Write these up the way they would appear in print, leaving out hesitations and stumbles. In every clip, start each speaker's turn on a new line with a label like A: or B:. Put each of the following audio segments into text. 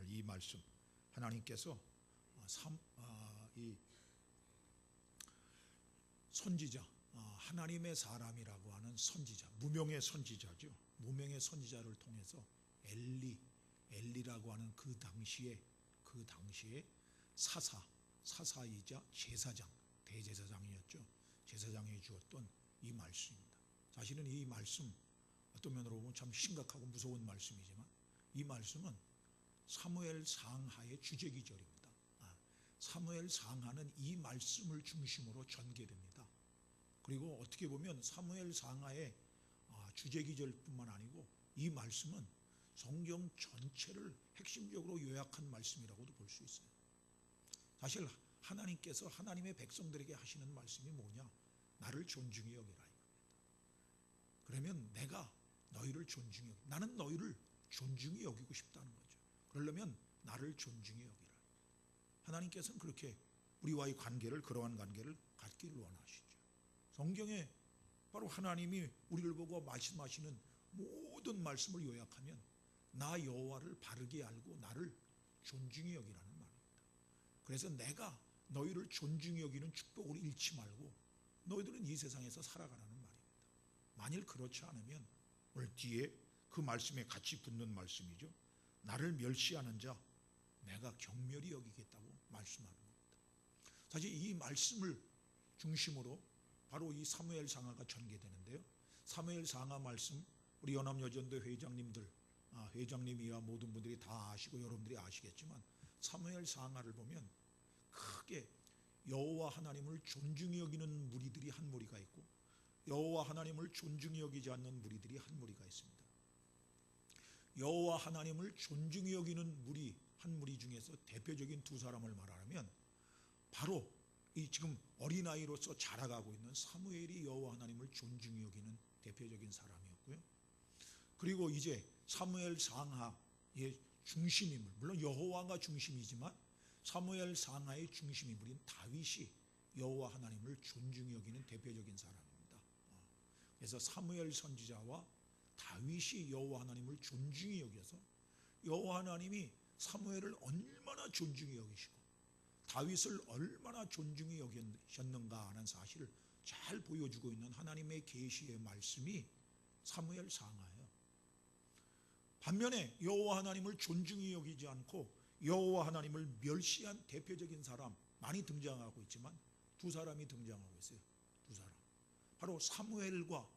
A: 오늘 이 말씀 하나님께서 이 선지자, 하나님의 사람이라고 하는 선지자, 무명의 선지자죠. 무명의 선지자를 통해서 엘리라고 하는 그 당시에 사사이자 제사장, 대제사장이었죠. 제사장이 주었던 이 말씀입니다. 사실은 이 말씀 어떤 면으로 보면 참 심각하고 무서운 말씀이지만 이 말씀은 사무엘 상하의 주제기절입니다. 사무엘 상하는 이 말씀을 중심으로 전개됩니다. 그리고 어떻게 보면 사무엘 상하의 주제기절뿐만 아니고 이 말씀은 성경 전체를 핵심적으로 요약한 말씀이라고도 볼 수 있어요. 사실 하나님께서 하나님의 백성들에게 하시는 말씀이 뭐냐? 나를 존중히 여기라 이겁니다. 그러면 내가 너희를 존중히 여기, 나는 너희를 존중히 여기고 싶다는 거죠. 그러려면 나를 존중히 여기라. 하나님께서는 그렇게 우리와의 관계를, 그러한 관계를 갖기를 원하시죠. 성경에 바로 하나님이 우리를 보고 말씀하시는 모든 말씀을 요약하면 나 여호와를 바르게 알고 나를 존중히 여기라는 말입니다. 그래서 내가 너희를 존중히 여기는 축복을 잃지 말고 너희들은 이 세상에서 살아가라는 말입니다. 만일 그렇지 않으면 오늘 뒤에 그 말씀에 같이 붙는 말씀이죠. 나를 멸시하는 자 내가 경멸히 여기겠다고 말씀하는 겁니다. 사실 이 말씀을 중심으로 바로 이 사무엘 상하가 전개되는데요. 사무엘 상하 말씀 우리 연합여전도 회장님이야 모든 분들이 다 아시고 여러분들이 아시겠지만 사무엘 상하를 보면 크게 여호와 하나님을 존중히 여기는 무리들이 한 무리가 있고 여호와 하나님을 존중히 여기지 않는 무리들이 한 무리가 있습니다. 여호와 하나님을 존중히 여기는 무리 한 무리 중에서 대표적인 두 사람을 말하면 바로 이 지금 어린아이로서 자라가고 있는 사무엘이 여호와 하나님을 존중히 여기는 대표적인 사람이었고요. 그리고 이제 사무엘 상하의 중심인물, 물론 여호와가 중심이지만 사무엘 상하의 중심인물인 다윗이 여호와 하나님을 존중히 여기는 대표적인 사람입니다. 그래서 사무엘 선지자와 다윗이 여호와 하나님을 존중히 여겨서 여호와 하나님이 사무엘을 얼마나 존중히 여기시고 다윗을 얼마나 존중히 여기셨는가 하는 사실을 잘 보여주고 있는 하나님의 계시의 말씀이 사무엘 상하예요. 반면에 여호와 하나님을 존중히 여기지 않고 여호와 하나님을 멸시한 대표적인 사람 많이 등장하고 있지만 두 사람이 등장하고 있어요. 두 사람. 바로 사무엘과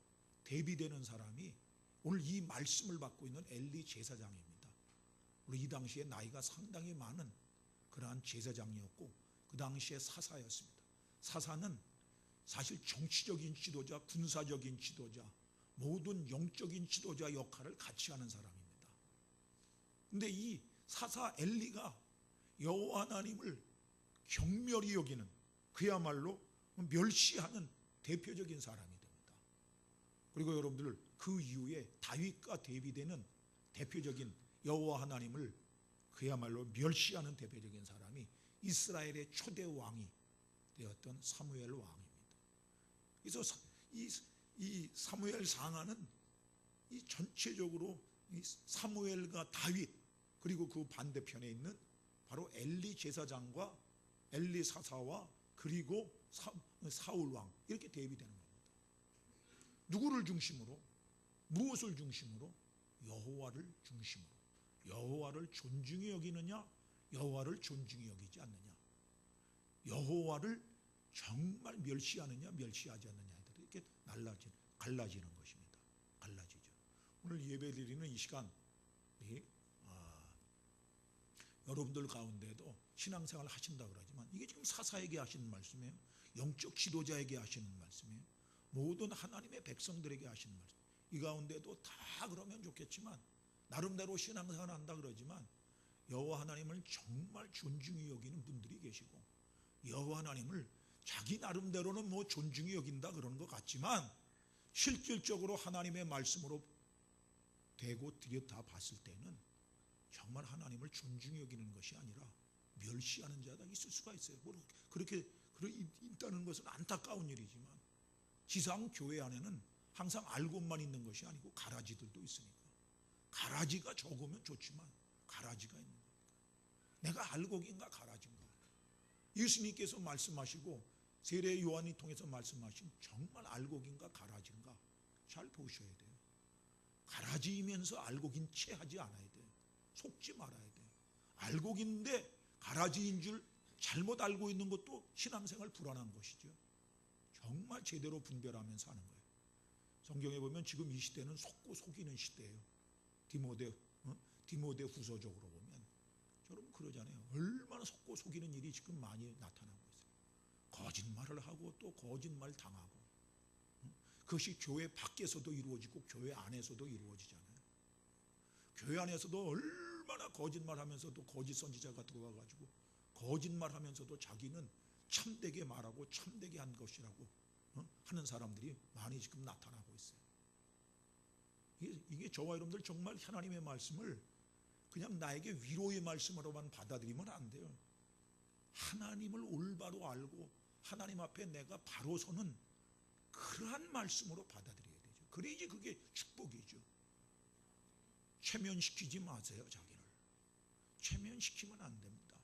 A: 대비되는 사람이 오늘 이 말씀을 받고 있는 엘리 제사장입니다. 이 당시에 나이가 상당히 많은 그러한 제사장이었고 그 당시에 사사였습니다. 사사는 사실 정치적인 지도자, 군사적인 지도자, 모든 영적인 지도자 역할을 같이 하는 사람입니다. 그런데 이 사사 엘리가 여호와 하나님을 경멸히 여기는 그야말로 멸시하는 대표적인 사람이 됩니다. 그리고 여러분들 그 이후에 다윗과 대비되는 대표적인 여호와 하나님을 그야말로 멸시하는 대표적인 사람이 이스라엘의 초대 왕이 되었던 사무엘 왕입니다. 그래서 이 사무엘 상하는 이 전체적으로 이 사무엘과 다윗 그리고 그 반대편에 있는 바로 엘리 제사장과 엘리 사사와 그리고 사울 왕 이렇게 대비되는 겁니다. 누구를 중심으로? 무엇을 중심으로? 여호와를 중심으로. 여호와를 존중히 여기느냐? 여호와를 존중히 여기지 않느냐? 여호와를 정말 멸시하느냐? 멸시하지 않느냐? 이렇게 갈라지는 것입니다. 갈라지죠. 오늘 예배드리는 이 시간 여러분들 가운데도 신앙생활 하신다 그러지만 이게 지금 사사에게 하시는 말씀이에요. 영적 지도자에게 하시는 말씀이에요. 모든 하나님의 백성들에게 하시는 말씀. 이 가운데도 다 그러면 좋겠지만 나름대로 신앙생활 한다 그러지만 여호와 하나님을 정말 존중히 여기는 분들이 계시고 여호와 하나님을 자기 나름대로는 뭐 존중히 여긴다 그러는 것 같지만 실질적으로 하나님의 말씀으로 대고 들여다 봤을 때는 정말 하나님을 존중히 여기는 것이 아니라 멸시하는 자가 있을 수가 있어요. 그렇게 있다는 것은 안타까운 일이지만 지상 교회 안에는 항상 알고만 있는 것이 아니고 가라지들도 있으니까 가라지가 적으면 좋지만 가라지가 있는 겁니다. 내가 알곡인가 가라지인가? 예수님께서 말씀하시고 세례 요한이 통해서 말씀하신 정말 알곡인가 가라지인가? 잘 보셔야 돼요. 가라지이면서 알곡인 채 하지 않아야 돼. 속지 말아야 돼. 알곡인데 가라지인 줄 잘못 알고 있는 것도 신앙생활 불안한 것이죠. 정말 제대로 분별하면서 하는 거예요. 성경에 보면 지금 이 시대는 속고 속이는 시대예요. 디모데 후서적으로 보면 여러분 그러잖아요. 얼마나 속고 속이는 일이 지금 많이 나타나고 있어요. 거짓말을 하고 또 거짓말 당하고, 그것이 교회 밖에서도 이루어지고 교회 안에서도 이루어지잖아요. 교회 안에서도 얼마나 거짓말하면서도 거짓 선지자가 들어와가지고 거짓말하면서도 자기는 참되게 말하고 참되게 한 것이라고 하는 사람들이 많이 지금 나타나고 있어요. 이게 저와 여러분들 정말 하나님의 말씀을 그냥 나에게 위로의 말씀으로만 받아들이면 안 돼요. 하나님을 올바로 알고 하나님 앞에 내가 바로 서는 그러한 말씀으로 받아들여야 되죠. 그래야지 그게 축복이죠. 최면시키지 마세요. 자기를 최면시키면 안 됩니다.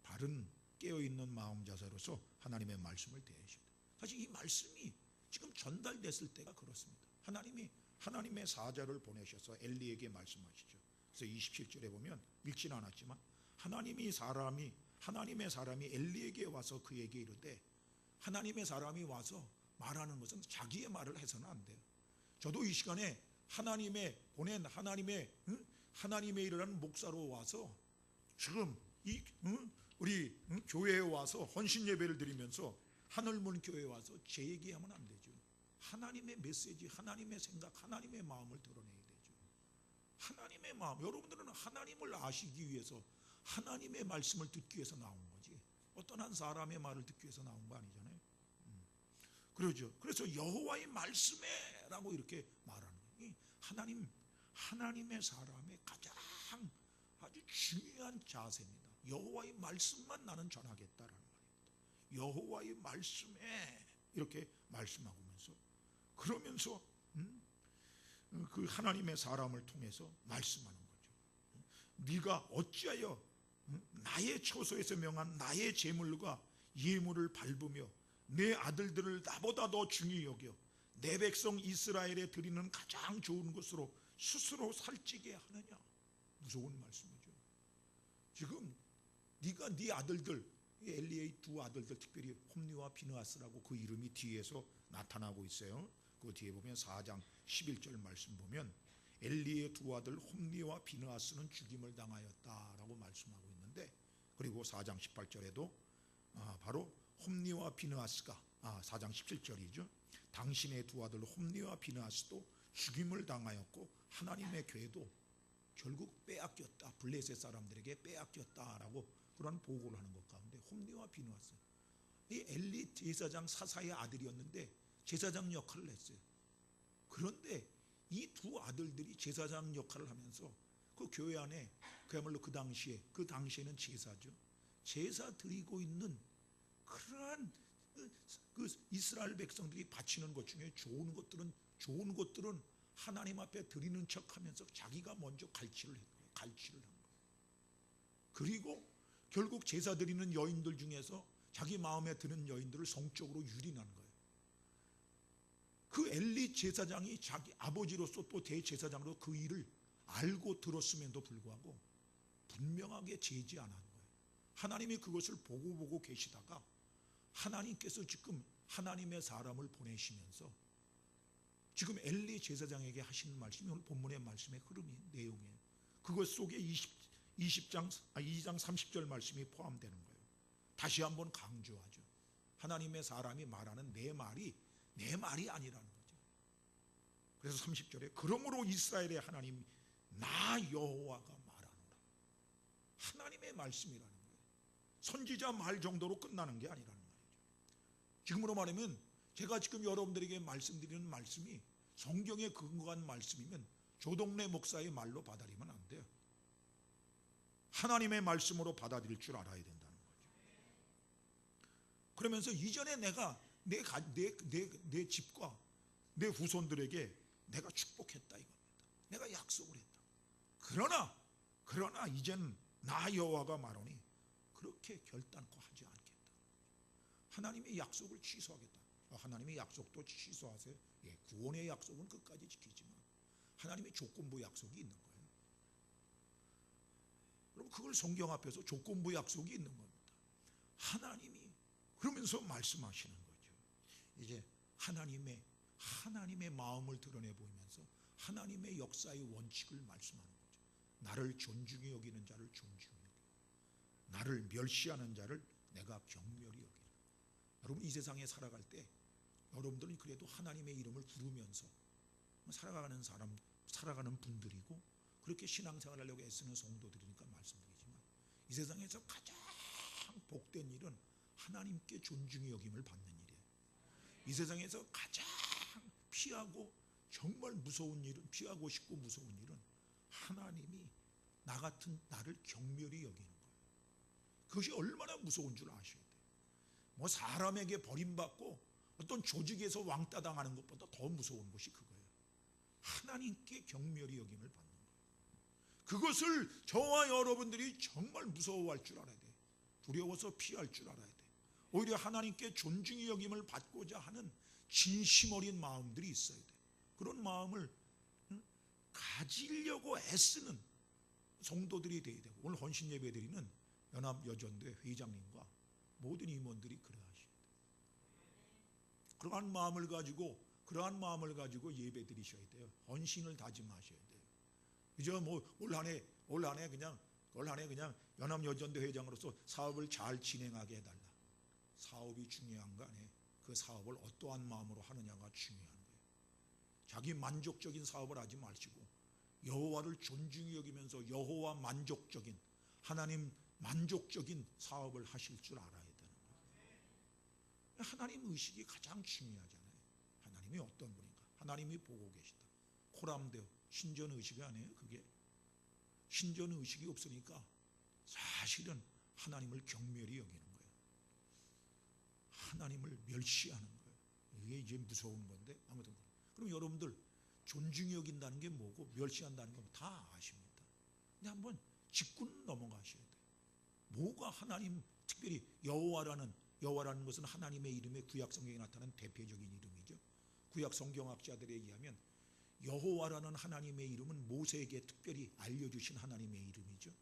A: 바른 깨어있는 마음 자세로서 하나님의 말씀을 대하셔야 돼요. 사실 이 말씀이 지금 전달됐을 때가 그렇습니다. 하나님이 하나님의 사자를 보내셔서 엘리에게 말씀하시죠. 그래서 27절에 보면 읽지는 않았지만 하나님의 사람이 엘리에게 와서 그에게 이르되, 하나님의 사람이 와서 말하는 것은 자기의 말을 해서는 안 돼요. 저도 이 시간에 보낸 하나님의 일이라는 목사로 와서 지금 우리 교회에 와서 헌신 예배를 드리면서 하늘문 교회에 와서 제 얘기하면 안 되죠. 하나님의 메시지, 하나님의 생각, 하나님의 마음을 드러내야 되죠. 하나님의 마음, 여러분들은 하나님을 아시기 위해서 하나님의 말씀을 듣기 위해서 나온 거지 어떤 한 사람의 말을 듣기 위해서 나온 거 아니잖아요. 그러죠. 그래서 여호와의 말씀에 라고 이렇게 말하는 거예요. 하나님의 사람의 가장 아주 중요한 자세입니다. 여호와의 말씀만 나는 전하겠다라는 말입니다. 여호와의 말씀에 이렇게 말씀하면서 그러면서 그 하나님의 사람을 통해서 말씀하는 거죠. 네가 어찌하여 나의 처소에서 명한 나의 제물과 예물을 밟으며 내 아들들을 나보다 더 중히 여겨 내 백성 이스라엘에 드리는 가장 좋은 것으로 스스로 살찌게 하느냐. 무서운 말씀이죠. 지금 네가 네 아들들, 엘리의 두 아들들, 특별히 홈니와 비느하스라고 그 이름이 뒤에서 나타나고 있어요. 그 뒤에 보면 4장 11절 말씀 보면 엘리의 두 아들 홈니와 비느하스는 죽임을 당하였다라고 말씀하고 있는데, 그리고 4장 18절에도 바로 홈니와 비느하스가 4장 17절이죠. 당신의 두 아들 홈니와 비느하스도 죽임을 당하였고 하나님의 궤도 결국 빼앗겼다, 블레셋 사람들에게 빼앗겼다라고 그런 보고를 하는 것 가운데 홈니와 비느하스, 이 엘리 제사장 사사의 아들이었는데 제사장 역할을 했어요. 그런데 이 두 아들들이 제사장 역할을 하면서 그 교회 안에 그야말로 그 당시에는 제사죠. 제사 드리고 있는 그러한 그 이스라엘 백성들이 바치는 것 중에 좋은 것들은 하나님 앞에 드리는 척하면서 자기가 먼저 갈취를 한 거예요. 그리고 결국 제사 드리는 여인들 중에서 자기 마음에 드는 여인들을 성적으로 유린한 거예요. 그 엘리 제사장이 자기 아버지로서 또 대제사장으로 그 일을 알고 들었음에도 불구하고 분명하게 제지 안 한 거예요. 하나님이 그것을 보고 계시다가 하나님께서 지금 하나님의 사람을 보내시면서 지금 엘리 제사장에게 하신 말씀이 오늘 본문의 말씀의 흐름이 내용이에요. 그것 속에 2장 30절 말씀이 포함되는 거예요. 다시 한번 강조하죠. 하나님의 사람이 말하는 내 말이 아니라는 거죠. 그래서 30절에 그러므로 이스라엘의 하나님 나 여호와가 말하노라. 하나님의 말씀이라는 거예요. 선지자 말 정도로 끝나는 게 아니라는 말이죠. 지금으로 말하면 제가 지금 여러분들에게 말씀드리는 말씀이 성경에 근거한 말씀이면 조동래 목사의 말로 받아들이면 안 돼요. 하나님의 말씀으로 받아들일 줄 알아야 된다는 거죠. 그러면서 이전에 내가 내 집과 내 후손들에게 내가 축복했다 이겁니다. 내가 약속을 했다. 그러나 이제는 나 여호와가 말하니 그렇게 결단코 하지 않겠다. 하나님의 약속을 취소하겠다. 하나님의 약속도 취소하세요. 예, 구원의 약속은 끝까지 지키지만 하나님의 조건부 약속이 있는 거예요. 그럼 그걸 성경 앞에서 조건부 약속이 있는 겁니다. 하나님이 그러면서 말씀하시는 거죠. 이제 하나님의 마음을 드러내 보이면서 하나님의 역사의 원칙을 말씀하는 거죠. 나를 존중히 여기는 자를 존중히 여기라. 나를 멸시하는 자를 내가 경멸히 여기라. 여러분 이 세상에 살아갈 때 여러분들은 그래도 하나님의 이름을 부르면서 살아가는 분들이고 그렇게 신앙생활을 하려고 애쓰는 성도들이니까 말씀드리지만 이 세상에서 가장 복된 일은 하나님께 존중히 여김을 받는 일이에요. 이 세상에서 가장 피하고 정말 무서운 일은, 피하고 싶고 무서운 일은 하나님이 나 같은 나를 경멸히 여기는 거예요. 그것이 얼마나 무서운 줄 아셔야 돼요. 뭐 사람에게 버림받고 어떤 조직에서 왕따 당하는 것보다 더 무서운 것이 그거예요. 하나님께 경멸히 여김을 받는 거예요. 그것을 저와 여러분들이 정말 무서워할 줄 알아야 돼요. 두려워서 피할 줄 알아야 돼요. 오히려 하나님께 존중히 여김을 받고자 하는 진심 어린 마음들이 있어야 돼요. 그런 마음을 가지려고 애쓰는 성도들이 되어야 되고, 오늘 헌신 예배 드리는 연합여전대 회장님과 모든 임원들이 그러하셔야 돼요. 그러한 마음을 가지고 예배 드리셔야 돼요. 헌신을 다짐하셔야 돼요. 그저 뭐 올 한해 그냥 연합여전대 회장으로서 사업을 잘 진행하게 해달라. 사업이 중요한가 아니에요. 그 사업을 어떠한 마음으로 하느냐가 중요한 거예요. 자기 만족적인 사업을 하지 마시고 여호와를 존중히 여기면서 여호와 만족적인, 하나님 만족적인 사업을 하실 줄 알아야 되는 거예요. 하나님 의식이 가장 중요하잖아요. 하나님이 어떤 분인가, 하나님이 보고 계시다. 코람데오 신전 의식이 아니에요. 그게 신전 의식이 없으니까 사실은 하나님을 경멸히 여기는 거예요. 하나님을 멸시하는 거예요. 이게 이제 무서운 건데, 아무튼 그럼 여러분들 존중히 여긴다는 게 뭐고 멸시한다는 건 다 아십니다. 근데 한번 짚고 넘어가셔야 돼요. 뭐가 하나님, 특별히 여호와라는 것은 하나님의 이름의 구약 성경에 나타난 대표적인 이름이죠. 구약 성경학자들에 의하면 여호와라는 하나님의 이름은 모세에게 특별히 알려주신 하나님의 이름이죠.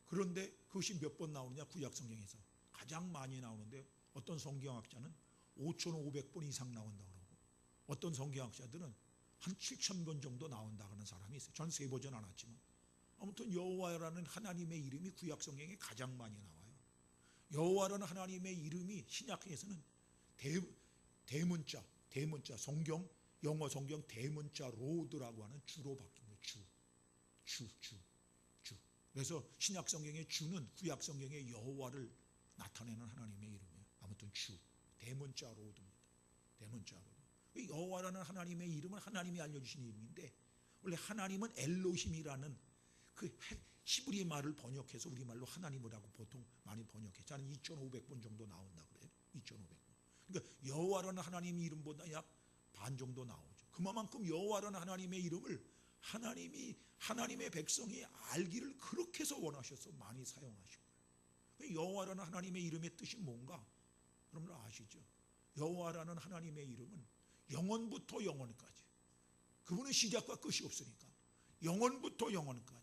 A: 그런데 그것이 몇 번 나오느냐, 구약 성경에서 가장 많이 나오는데 어떤 성경학자는 5,500번 이상 나온다고 그러고 어떤 성경학자들은 한 7,000번 정도 나온다고 하는 사람이 있어요. 전 세보진 않았지만 아무튼 여호와라는 하나님의 이름이 구약 성경에 가장 많이 나와요. 여호와라는 하나님의 이름이 신약에서는 대문자 성경, 영어 성경 대문자 로드라고 하는 주로 바뀐 거예요. 주. 그래서 신약 성경의 주는 구약 성경의 여호와를 나타내는 하나님의 이름이에요. 아무튼 주, 대문자 로드입니다. 대문자 로드. 여호와라는 하나님의 이름은 하나님이 알려주신 이름인데, 원래 하나님은 엘로힘이라는 그 히브리 말을 번역해서 우리말로 하나님이라고 보통 많이 번역해서 한 2,500번 정도 나온다 그래요. 2,500번. 그러니까 여호와라는 하나님의 이름보다 약 반 정도 나오죠. 그만큼 여호와라는 하나님의 이름을 하나님의 백성이 알기를 그렇게 해서 원하셔서 많이 사용하신 거예요. 여호와라는 하나님의 이름의 뜻이 뭔가 여러분 아시죠? 여호와라는 하나님의 이름은 영원부터 영원까지, 그분은 시작과 끝이 없으니까 영원부터 영원까지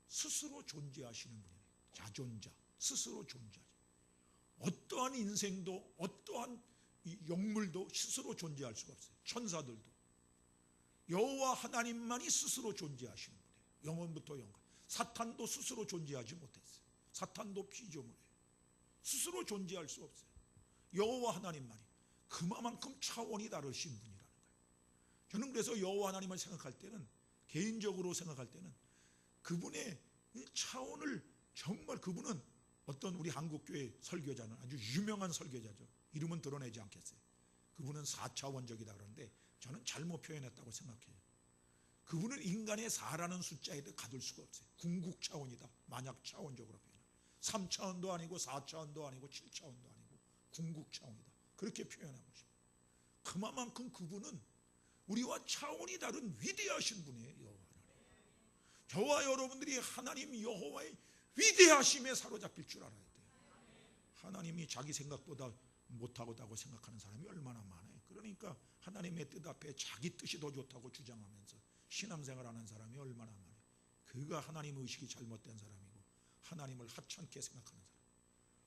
A: 스스로 존재하시는 분이에요. 자존자, 스스로 존재하죠. 어떠한 인생도 어떠한 영물도 스스로 존재할 수가 없어요. 천사들도 여호와 하나님만이 스스로 존재하시는 분이에요. 영원부터 영원까지. 사탄도 스스로 존재하지 못했어요. 사탄도 피조물이에요. 스스로 존재할 수 없어요. 여호와 하나님만이. 그만큼 차원이 다르신 분이라는 거예요. 저는 그래서 여호와 하나님을 생각할 때는, 개인적으로 생각할 때는 그분의 차원을, 정말 그분은 어떤 우리 한국교회 설교자는 아주 유명한 설교자죠. 이름은 드러내지 않겠어요. 그분은 4차원적이다 그러는데 저는 잘못 표현했다고 생각해요. 그분은 인간의 4라는 숫자에도 가둘 수가 없어요. 궁극 차원이다. 만약 차원적으로 표현해요. 3차원도 아니고 4차원도 아니고 7차원도 아니고 궁극 차원이다. 그렇게 표현하고 싶어요. 그만큼 그분은 우리와 차원이 다른 위대하신 분이에요. 여호와 하나님. 저와 여러분들이 하나님 여호와의 위대하심에 사로잡힐 줄 알아야 돼요. 하나님이 자기 생각보다 못하다고 생각하는 사람이 얼마나 많아요. 그러니까 하나님의 뜻 앞에 자기 뜻이 더 좋다고 주장하면서 신앙생활하는 사람이 얼마나 많아요. 그가 하나님 의식이 잘못된 사람이고 하나님을 하찮게 생각하는 사람.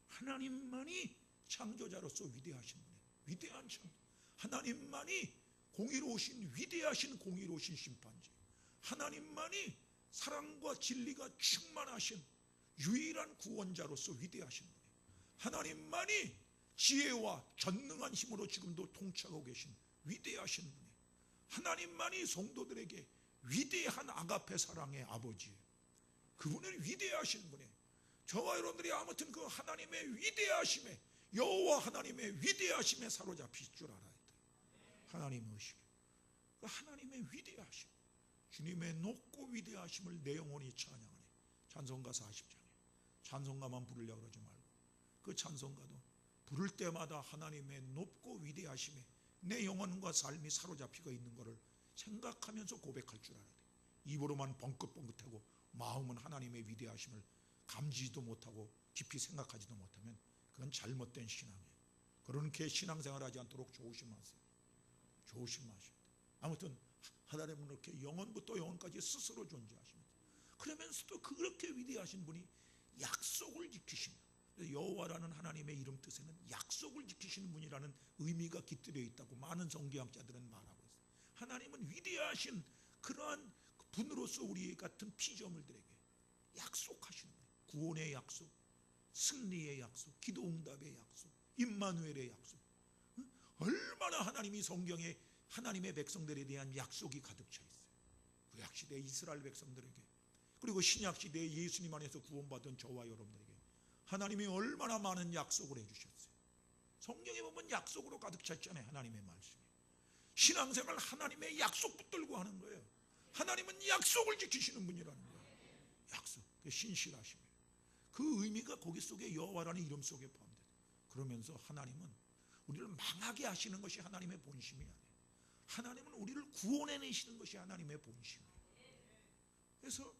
A: 하나님만이 창조자로서 위대하신 분이에요. 위대한 창조. 하나님만이 공의로우신 위대하신 공의로우신 심판자. 하나님만이 사랑과 진리가 충만하신 유일한 구원자로서 위대하신 분이에요. 하나님만이 지혜와 전능한 힘으로 지금도 통치하고 계신 위대하신 분이에요. 하나님만이 성도들에게 위대한 아가페 사랑의 아버지예요. 그분은 위대하신 분이에요. 저와 여러분들이 아무튼 그 하나님의 위대하심에, 여호와 하나님의 위대하심에 사로잡힐 줄 알아야 돼요. 하나님의 의식, 그 하나님의 위대하심, 주님의 높고 위대하심을 내 영혼이 찬양하네. 찬송가 40장에 찬송가만 부르려고 그러지 말고 그 찬송가도 부를 때마다 하나님의 높고 위대하심에 내 영혼과 삶이 사로잡히고 있는 것을 생각하면서 고백할 줄 알아야 돼. 입으로만 벙긋벙긋하고 마음은 하나님의 위대하심을 감지도 못하고 깊이 생각하지도 못하면 그건 잘못된 신앙이에요. 그렇게 신앙생활하지 않도록 조심하세요. 조심하셔야 돼요. 아무튼 하나님은 이렇게 영원부터 영원까지 스스로 존재하십니다. 그러면서도 그렇게 위대하신 분이 약속을 지키십니다. 여호와라는 하나님의 이름 뜻에는 약속을 지키시는 분이라는 의미가 깃들여 있다고 많은 성경학자들은 말하고 있어요. 하나님은 위대하신 그러한 분으로서 우리 같은 피조물들에게 약속하시는 거예요. 구원의 약속, 승리의 약속, 기도응답의 약속, 임마누엘의 약속. 얼마나 하나님이 성경에 하나님의 백성들에 대한 약속이 가득 차 있어요. 구약시대 이스라엘 백성들에게, 그리고 신약시대에 예수님 안에서 구원받은 저와 여러분들에게 하나님이 얼마나 많은 약속을 해주셨어요. 성경에 보면 약속으로 가득 차 있잖아요. 하나님의 말씀이. 신앙생활 하나님의 약속 붙들고 하는 거예요. 하나님은 약속을 지키시는 분이라는 거예요. 약속, 신실하심이에요. 그 의미가 거기 속에 여호와라는 이름 속에 포함돼요. 그러면서 하나님은 우리를 망하게 하시는 것이 하나님의 본심이 아니에요. 하나님은 우리를 구원해내시는 것이 하나님의 본심이에요. 그래서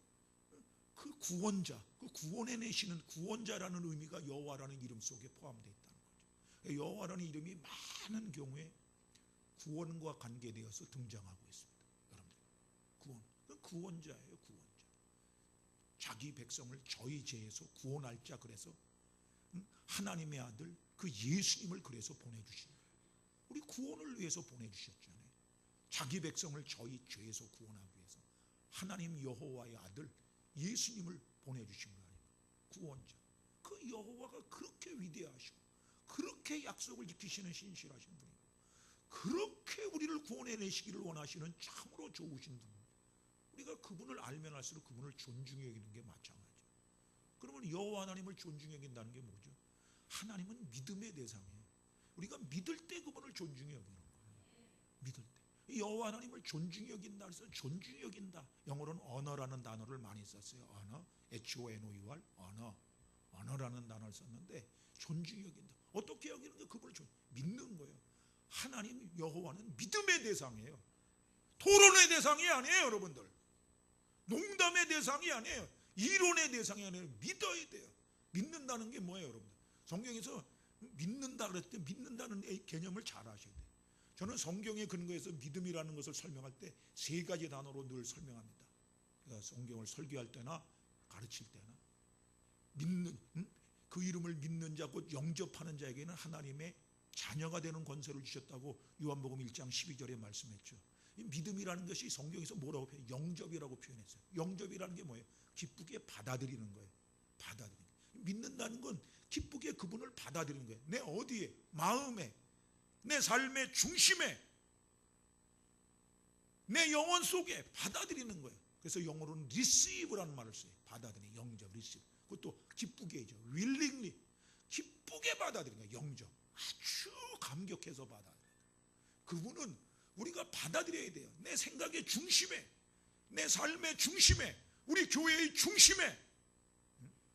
A: 그 구원자, 그 구원해내시는 구원자라는 의미가 여호와라는 이름 속에 포함되어 있다는 거죠. 여호와라는 이름이 많은 경우에 구원과 관계되어서 등장하고 있습니다. 여러분들, 구원, 그 구원자예요. 구원자. 자기 백성을 저희 죄에서 구원할 자, 그래서 하나님의 아들 그 예수님을 그래서 보내주신 거예요. 우리 구원을 위해서 보내주셨잖아요. 자기 백성을 저희 죄에서 구원하기 위해서 하나님 여호와의 아들 예수님을 보내주신 거 아닙니까? 구원자. 그 여호와가 그렇게 위대하시고 그렇게 약속을 지키시는 신실하신 분이고 그렇게 우리를 구원해내시기를 원하시는 참으로 좋으신 분. 우리가 그분을 알면 알수록 그분을 존중해 여기는 게 마찬가지죠. 그러면 여호와 하나님을 존중해 여긴다는 게 뭐죠? 하나님은 믿음의 대상이에요. 우리가 믿을 때 그분을 존중해 여기는 거예요. 믿을 때. 여호와 하나님을 존중히 여긴다 해서 존중히 여긴다. 영어로는 honor라는 단어를 많이 썼어요. honor, H-O-N-O-U-R, honor라는 단어를 썼는데 존중히 여긴다. 어떻게 여기는 게 그분을 믿는 거예요. 하나님 여호와는 믿음의 대상이에요. 토론의 대상이 아니에요, 여러분들. 농담의 대상이 아니에요. 이론의 대상이 아니에요. 믿어야 돼요. 믿는다는 게 뭐예요, 여러분들? 성경에서 믿는다 그랬을 때 믿는다는 개념을 잘 아셔야 돼요. 저는 성경에 근거해서 믿음이라는 것을 설명할 때 세 가지 단어로 늘 설명합니다. 그러니까 성경을 설교할 때나 가르칠 때나 믿는, 그 이름을 믿는 자 곧 영접하는 자에게는 하나님의 자녀가 되는 권세를 주셨다고 요한복음 1장 12절에 말씀했죠. 이 믿음이라는 것이 성경에서 뭐라고 표현해요? 영접이라고 표현했어요. 영접이라는 게 뭐예요? 기쁘게 받아들이는 거예요. 받아들이는 거예요. 믿는다는 건 기쁘게 그분을 받아들이는 거예요. 내 어디에? 마음에, 내 삶의 중심에, 내 영혼 속에 받아들이는 거예요. 그래서 영어로는 receive라는 말을 써요. 받아들이는, 영접, receive. 그것도 기쁘게 해죠. willingly, 기쁘게 받아들이는 거예요. 영접. 아주 감격해서 받아들여요. 그분은 우리가 받아들여야 돼요. 내 생각의 중심에, 내 삶의 중심에, 우리 교회의 중심에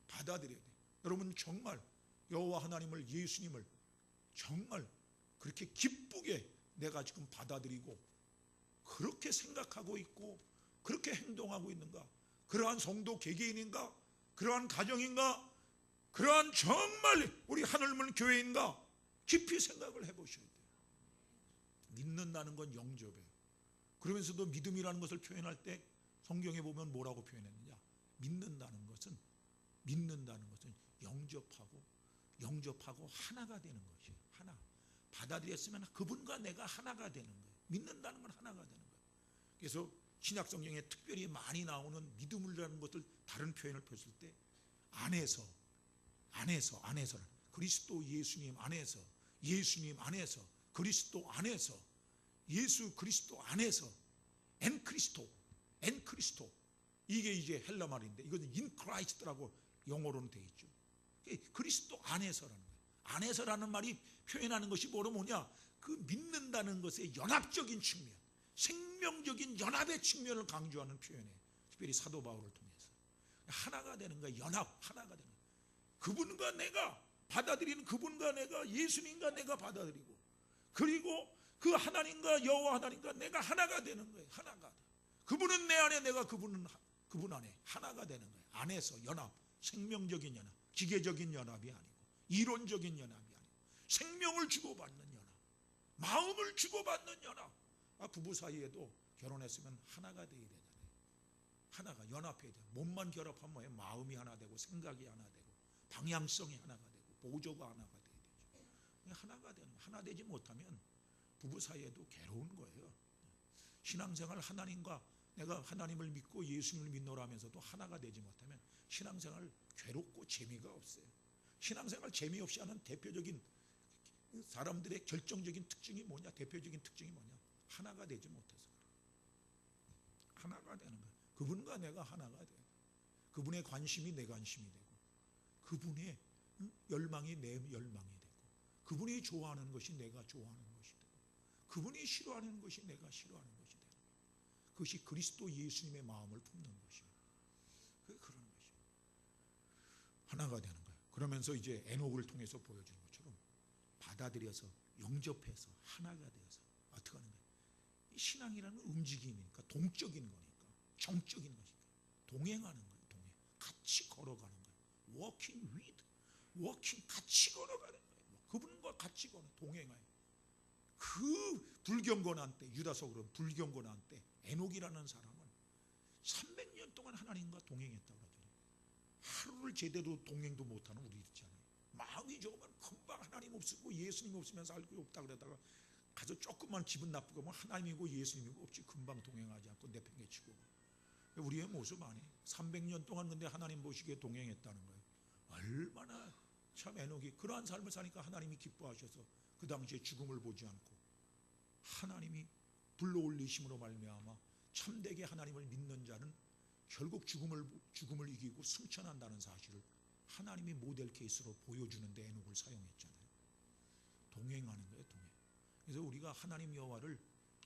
A: 받아들여야 돼요. 여러분 정말 여호와 하나님을, 예수님을 정말 그렇게 기쁘게 내가 지금 받아들이고 그렇게 생각하고 있고 그렇게 행동하고 있는가? 그러한 성도 개개인인가? 그러한 가정인가? 그러한 정말 우리 하늘문 교회인가? 깊이 생각을 해보셔야 돼요. 믿는다는 건 영접이에요. 그러면서도 믿음이라는 것을 표현할 때 성경에 보면 뭐라고 표현했느냐? 믿는다는 것은 영접하고 하나가 되는 것이에요. 하나. 받아들였으면 그분과 내가 하나가 되는 거예요. 믿는다는 건 하나가 되는 거예요. 그래서 신약 성경에 특별히 많이 나오는 믿음이라는 것을 다른 표현을 펼칠 때 안에서 그리스도 예수님 안에서 그리스도 안에서 예수 그리스도 안에서 엔 크리스토 이게 이제 헬라 말인데 이것은 인 크라이스트라고 영어로는 되어 있죠. 그리스도 안에서라는 거예요. 안에서라는 말이 표현하는 것이 뭐냐? 그 믿는다는 것의 연합적인 측면, 생명적인 연합의 측면을 강조하는 표현이에요. 특별히 사도 바울을 통해서 하나가 되는 거예요. 하나가 되는 거예요. 그분과 내가 받아들이는 그분과 내가 예수님과 내가 받아들이고 그리고 그 하나님과 여호와 하나님과 내가 하나가 되는 거예요. 하나가. 그분은 내 안에 내가 그분 안에 하나가 되는 거예요. 안에서 연합, 생명적인 연합, 기계적인 연합이 아니고 이론적인 연합이 아니고 생명을 주고받는 연합, 마음을 주고받는 연합. 부부 사이에도 결혼했으면 하나가 돼야 되잖아요. 하나가 연합해야 돼요. 몸만 결합하면 뭐예요? 마음이 하나 되고 생각이 하나 되고 방향성이 하나가 되고 보조가 하나가 돼야 되죠. 하나가 되는 거예요. 하나 되지 못하면 부부 사이에도 괴로운 거예요. 신앙생활 하나님과 내가 하나님을 믿고 예수님을 믿노라면서도 하나가 되지 못하면 신앙생활 괴롭고 재미가 없어요. 신앙생활 재미없이 하는 대표적인 사람들의 결정적인 특징이 뭐냐? 대표적인 특징이 뭐냐? 하나가 되지 못해서 하나가 되는 거예요. 그분과 내가 하나가 돼요. 그분의 관심이 내 관심이 되고 그분의 열망이 내 열망이 되고 그분이 좋아하는 것이 내가 좋아하는 것이 되고 그분이 싫어하는 것이 내가 싫어하는 것이 되는 거예요. 그것이 그리스도 예수님의 마음을 품는 것이에요. 그런 것이에요. 하나가 되는 거예요. 그러면서 이제 에녹을 통해서 보여주는 것처럼 받아들여서 영접해서 하나가 되어서 어떻게 하는 거예요? 이 신앙이라는 움직임이니까 동적인 거니까 정적인 것이니까 동행하는 거예요. 같이 걸어가는 거예요. 워킹 같이 걸어가는 거예요. 그분과 같이 동행해요. 그 불경건한 때 유다서그런 불경건한 때 에녹이라는 사람은 300년 동안 하나님과 동행했다고 그러잖아요. 하루를 제대로 동행도 못하는 우리 있잖아요. 마음이 좋으면 금방 하나님 없고 예수님 없으면 살 게 없다 그러다가 가서 조금만 기분 나쁘고 뭐 하나님이고 예수님이고 없지 금방 동행하지 않고 내팽개치고 우리의 모습 아니에요. 300년 동안 근데 하나님 보시기에 동행했다는 거예요. 얼마나 참 에녹이 그러한 삶을 사니까 하나님이 기뻐하셔서 그 당시에 죽음을 보지 않고 하나님이 불러올리심으로 말미암아 참되게 하나님을 믿는 자는 결국 죽음을 이기고 승천한다는 사실을 하나님이 모델 케이스로 보여주는 데 에녹을 사용했잖아요. 동행하는 거예요. 동행. 그래서 우리가 하나님 여호와를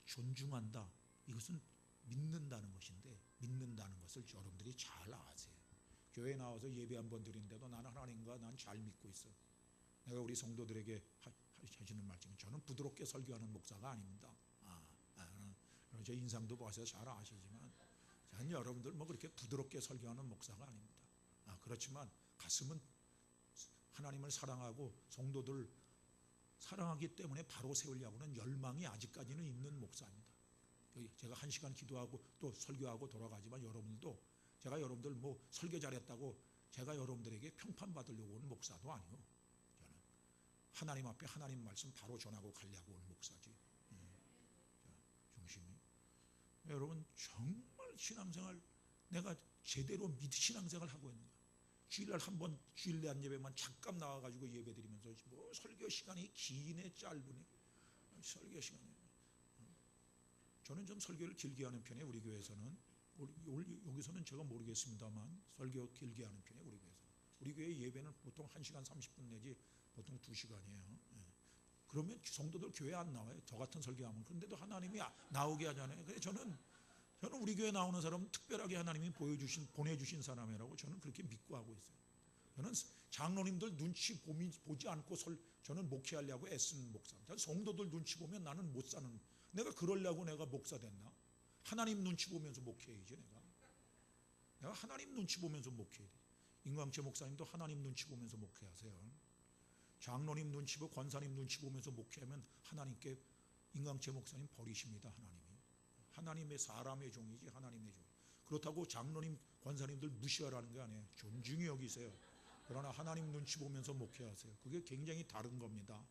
A: 존중한다. 이것은 믿는다는 것인데 믿는다는 것을 여러분들이 잘 아세요. 교회에 나와서 예배 한번 드리는데도 나는 하나님과 난 잘 믿고 있어. 내가 우리 성도들에게 하시는 말씀은 저는 부드럽게 설교하는 목사가 아닙니다. 제 인상도 보셔서 잘 아시지만 저는 여러분들 뭐 그렇게 부드럽게 설교하는 목사가 아닙니다. 그렇지만 가슴은 하나님을 사랑하고 성도들 사랑하기 때문에 바로 세우려고는 열망이 아직까지는 있는 목사입니다. 제가 1시간 기도하고 또 설교하고 돌아가지만 여러분들도 제가 여러분들 뭐 설교 잘했다고 제가 여러분들에게 평판받으려고 온 목사도 아니고 저는 하나님 앞에 하나님 말씀 바로 전하고 가려고 온 목사지. 중심이 여러분 정말 신앙생활 내가 제대로 신앙생활 하고 있는 거야. 주일날 한번 주일내 한 예배만 잠깐 나와가지고 예배드리면서 뭐 설교 시간이 기네 짧으니 설교 시간이 저는 좀 설교를 길게 하는 편이에요. 우리 교회에서는 여기서는 제가 모르겠습니다만 설교 길게 하는 편이에요. 우리 교회에서 우리 교회 예배는 보통 1시간 30분 내지 보통 2시간이에요. 그러면 성도들 교회 안 나와요. 저 같은 설교하면. 그런데도 하나님이 나오게 하잖아요. 그래서 저는 우리 교회 나오는 사람은 특별하게 하나님이 보내주신 사람이라고 저는 그렇게 믿고 하고 있어요. 저는 장로님들 눈치 보지 않고 저는 목회하려고 애쓰는 목사입니다. 성도들 눈치 보면 나는 못 사는. 내가 그러려고 내가 목사 됐나? 하나님 눈치 보면서 목회해야지 내가 하나님 눈치 보면서 목회해야지. 임광채 목사님도 하나님 눈치 보면서 목회하세요. 장로님 눈치 보고 권사님 눈치 보면서 목회하면 하나님께 임광채 목사님 버리십니다. 하나님의 사람의 종이지 하나님의 종. 그렇다고 장로님 권사님들 무시하라는 게 아니에요. 존중히 여기세요. 그러나 하나님 눈치 보면서 목회하세요. 그게 굉장히 다른 겁니다.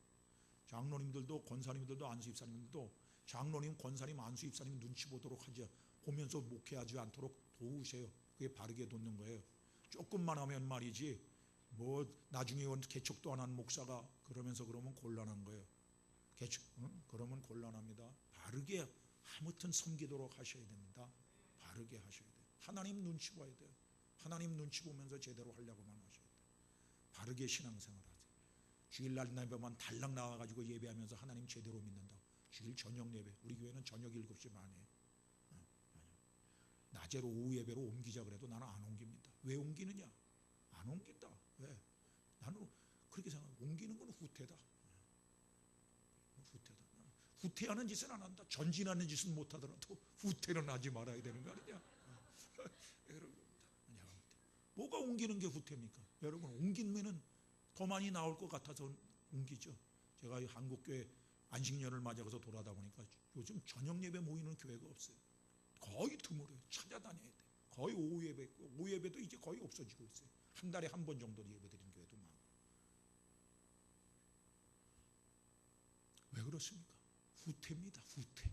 A: 장로님들도 권사님들도 안수입사님들도 장로님 권사님 안수입사님 눈치 보도록 하죠. 보면서 목회하지 않도록 도우세요. 그게 바르게 돕는 거예요. 조금만 하면 말이지 뭐 나중에 개척도 안 한 목사가 그러면서 그러면 곤란한 거예요. 그러면 곤란합니다. 바르게 아무튼 섬기도록 하셔야 됩니다. 바르게 하셔야 돼요. 하나님 눈치 봐야 돼요. 하나님 눈치 보면서 제대로 하려고만 하셔야 돼요. 바르게 신앙생활 하세요. 주일날 예배만 달랑 나와가지고 예배하면서 하나님 제대로 믿는다. 주일 저녁 예배, 우리 교회는 저녁 7시 반이에요. 낮에로 오후 예배로 옮기자 그래도 나는 안 옮깁니다. 왜 옮기느냐? 안 옮긴다. 왜? 나는 그렇게 생각해요. 옮기는 건 후퇴다. 후퇴하는 짓은 안 한다. 전진하는 짓은 못 하더라도 후퇴는 하지 말아야 되는 거 아니냐? 뭐가 옮기는 게 후퇴입니까? 여러분, 옮기면은 더 많이 나올 것 같아서 옮기죠. 제가 한국교회 안식년을 맞아서 돌아다 보니까 요즘 저녁 예배 모이는 교회가 없어요. 거의 드물어요. 찾아다녀야 돼. 거의 오후 예배 있고, 오후 예배도 이제 거의 없어지고 있어요. 한 달에 한 번 정도 예배 드리는 교회도 많고. 왜 그렇습니까? 후퇴입니다. 후퇴.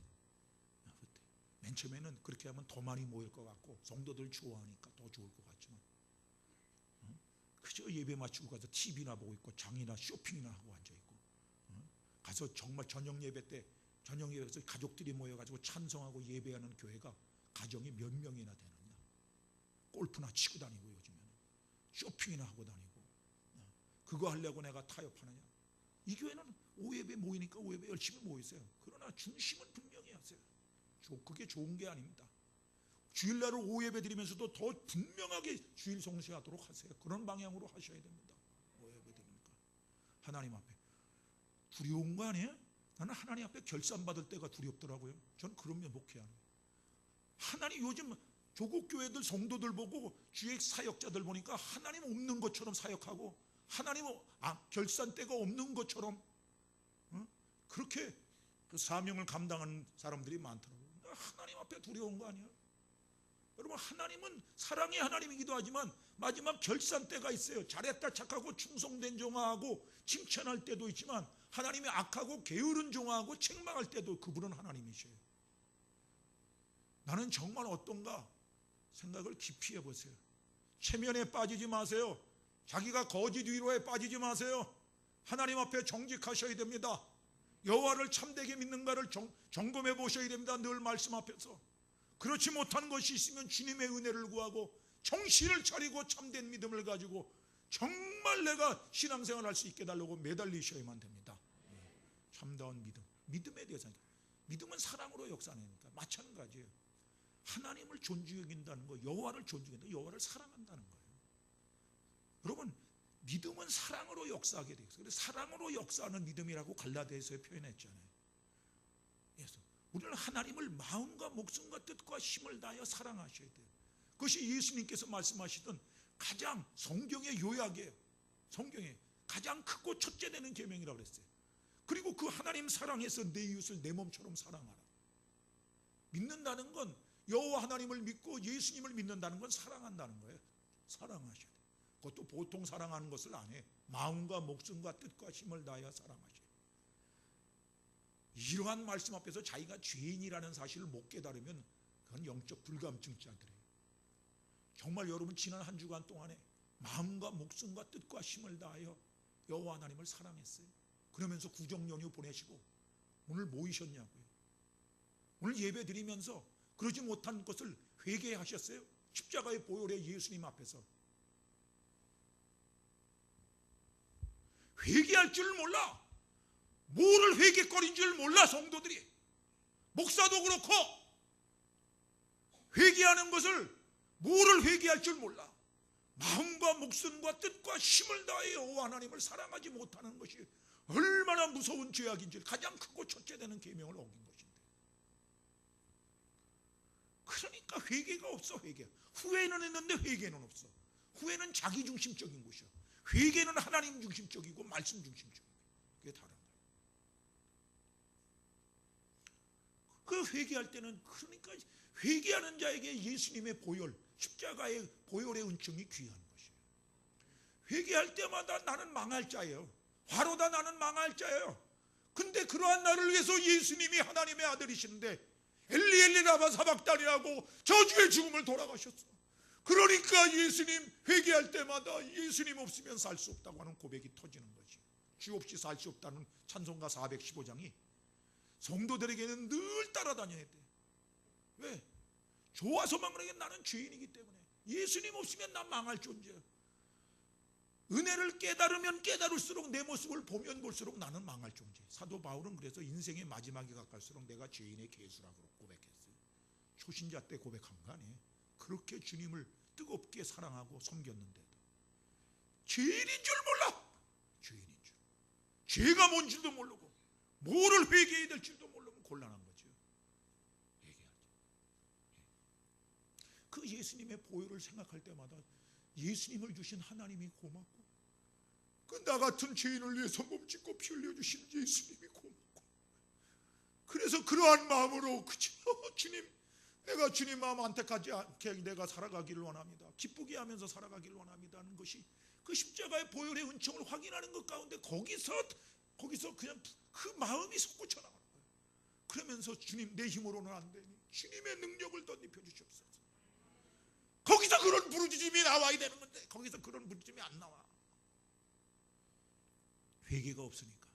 A: 맨 처음에는 그렇게 하면 더 많이 모일 것 같고 성도들 좋아하니까 더 좋을 것 같지만 그저 예배 마치고 가서 TV나 보고 있고 장이나 쇼핑이나 하고 앉아있고 가서 정말 저녁 예배 때 저녁 예배에서 가족들이 모여가지고 찬송하고 예배하는 교회가 가정이 몇 명이나 되느냐. 골프나 치고 다니고 요즘에는 쇼핑이나 하고 다니고 그거 하려고 내가 타협하느냐. 이 교회는 오예배 모이니까 오예배 열심히 모이세요. 그러나 중심은 분명히 하세요. 그게 좋은 게 아닙니다. 주일날을 오예배 드리면서도 더 분명하게 주일 성수하도록 하세요. 그런 방향으로 하셔야 됩니다. 오예배 드리니까 하나님 앞에 두려운 거 아니에요? 나는 하나님 앞에 결산받을 때가 두렵더라고요. 저는 그러면 목회하는 거예요. 하나님 요즘 조국 교회들 성도들 보고 주의 사역자들 보니까 하나님 없는 것처럼 사역하고 하나님 결산 때가 없는 것처럼 그렇게 그 사명을 감당하는 사람들이 많더라고요. 하나님 앞에 두려운 거 아니에요? 여러분, 하나님은 사랑의 하나님이기도 하지만 마지막 결산 때가 있어요. 잘했다 착하고 충성된 종하고 칭찬할 때도 있지만 하나님이 악하고 게으른 종하고 책망할 때도 그분은 하나님이셔요. 나는 정말 어떤가 생각을 깊이 해보세요. 체면에 빠지지 마세요. 자기가 거짓 위로에 빠지지 마세요. 하나님 앞에 정직하셔야 됩니다. 여호와를 참되게 믿는가를 점검해 보셔야 됩니다. 늘 말씀 앞에서. 그렇지 못한 것이 있으면 주님의 은혜를 구하고 정신을 차리고 참된 믿음을 가지고 정말 내가 신앙생활 할 수 있게 달라고 매달리셔야만 됩니다. 참다운 믿음, 믿음에 대해서 믿음은 사랑으로 역사하니까 마찬가지예요. 하나님을 존중히 여긴다는 거, 여호와를 존중한다, 여호와를 사랑한다는 거예요. 여러분, 믿음은 사랑으로 역사하게 되어 있어요. 그래서 사랑으로 역사하는 믿음이라고 갈라디아서에 표현했잖아요. 그래서 우리는 하나님을 마음과 목숨과 뜻과 힘을 다하여 사랑하셔야 돼요. 그것이 예수님께서 말씀하시던 가장 성경의 요약이에요. 성경에 가장 크고 첫째 되는 계명이라고 그랬어요. 그리고 그 하나님 사랑해서 내 이웃을 내 몸처럼 사랑하라. 믿는다는 건 여호와 하나님을 믿고 예수님을 믿는다는 건 사랑한다는 거예요. 사랑하셔야 돼요. 그것도 보통 사랑하는 것을 안 해. 마음과 목숨과 뜻과 힘을 다하여 사랑하셔야 돼요. 이러한 말씀 앞에서 자기가 죄인이라는 사실을 못 깨달으면 그건 영적 불감증자들이에요. 정말 여러분 지난 한 주간 동안에 마음과 목숨과 뜻과 힘을 다하여 여호와 하나님을 사랑했어요. 그러면서 구정 연휴 보내시고 오늘 모이셨냐고요. 오늘 예배 드리면서 그러지 못한 것을 회개하셨어요. 십자가의 보혈의 예수님 앞에서 회개할 줄 몰라. 뭐를 회개거린 줄 몰라. 성도들이 목사도 그렇고 회개하는 것을 뭐를 회개할 줄 몰라. 마음과 목숨과 뜻과 힘을 다해 여호와 하나님을 사랑하지 못하는 것이 얼마나 무서운 죄악인지 가장 크고 첫째 되는 계명을 어긴 것인데. 그러니까 회개가 없어. 회개. 후회는 했는데 회개는 없어. 후회는 자기 중심적인 것이야. 회개는 하나님 중심적이고 말씀 중심적이고. 그게 다른 거예요. 그 회개할 때는 그러니까 회개하는 자에게 예수님의 보혈, 십자가의 보혈의 은총이 귀한 것이에요. 회개할 때마다 나는 망할 자예요. 바로다 나는 망할 자예요. 근데 그러한 나를 위해서 예수님이 하나님의 아들이신데 엘리 엘리 라마 사박다니라고 저주의 죽음을 돌아가셨어. 그러니까 예수님 회개할 때마다 예수님 없으면 살 수 없다고 하는 고백이 터지는 거지. 주 없이 살 수 없다는 찬송가 415장이 성도들에게는 늘 따라다녀야 돼. 왜? 좋아서만 그러게 나는 죄인이기 때문에. 예수님 없으면 난 망할 존재야. 은혜를 깨달으면 깨달을수록 내 모습을 보면 볼수록 나는 망할 존재. 사도 바울은 그래서 인생의 마지막에 가까울수록 내가 죄인의 개수라고 고백했어요. 초신자 때 고백한 거 아니에요. 그렇게 주님을 뜨겁게 사랑하고 섬겼는데도 죄인인 줄 몰라. 죄인인 줄. 죄가 뭔 줄도 모르고 뭐를 회개해야 될 줄도 모르면 곤란한 거죠. 회개하죠. 그 예수님의 보혈을 생각할 때마다 예수님을 주신 하나님이 고맙고 그 나 같은 죄인을 위해서 몸짓고 피 흘려주신 예수님이 고맙고 그래서 그러한 마음으로 그저 주님 내가 주님 마음 안택하지 않게 내가 살아가기를 원합니다. 기쁘게 하면서 살아가기를 원합니다 하는 것이 그 십자가의 보혈의 은총을 확인하는 것 가운데 거기서 그냥 그 마음이 솟구쳐 나가는 거예요. 그러면서 주님 내 힘으로는 안 되니 주님의 능력을 덧입혀 주시옵소서. 거기서 그런 부르짖음이 나와야 되는 건데 거기서 그런 부르짖음이 안 나와. 회개가 없으니까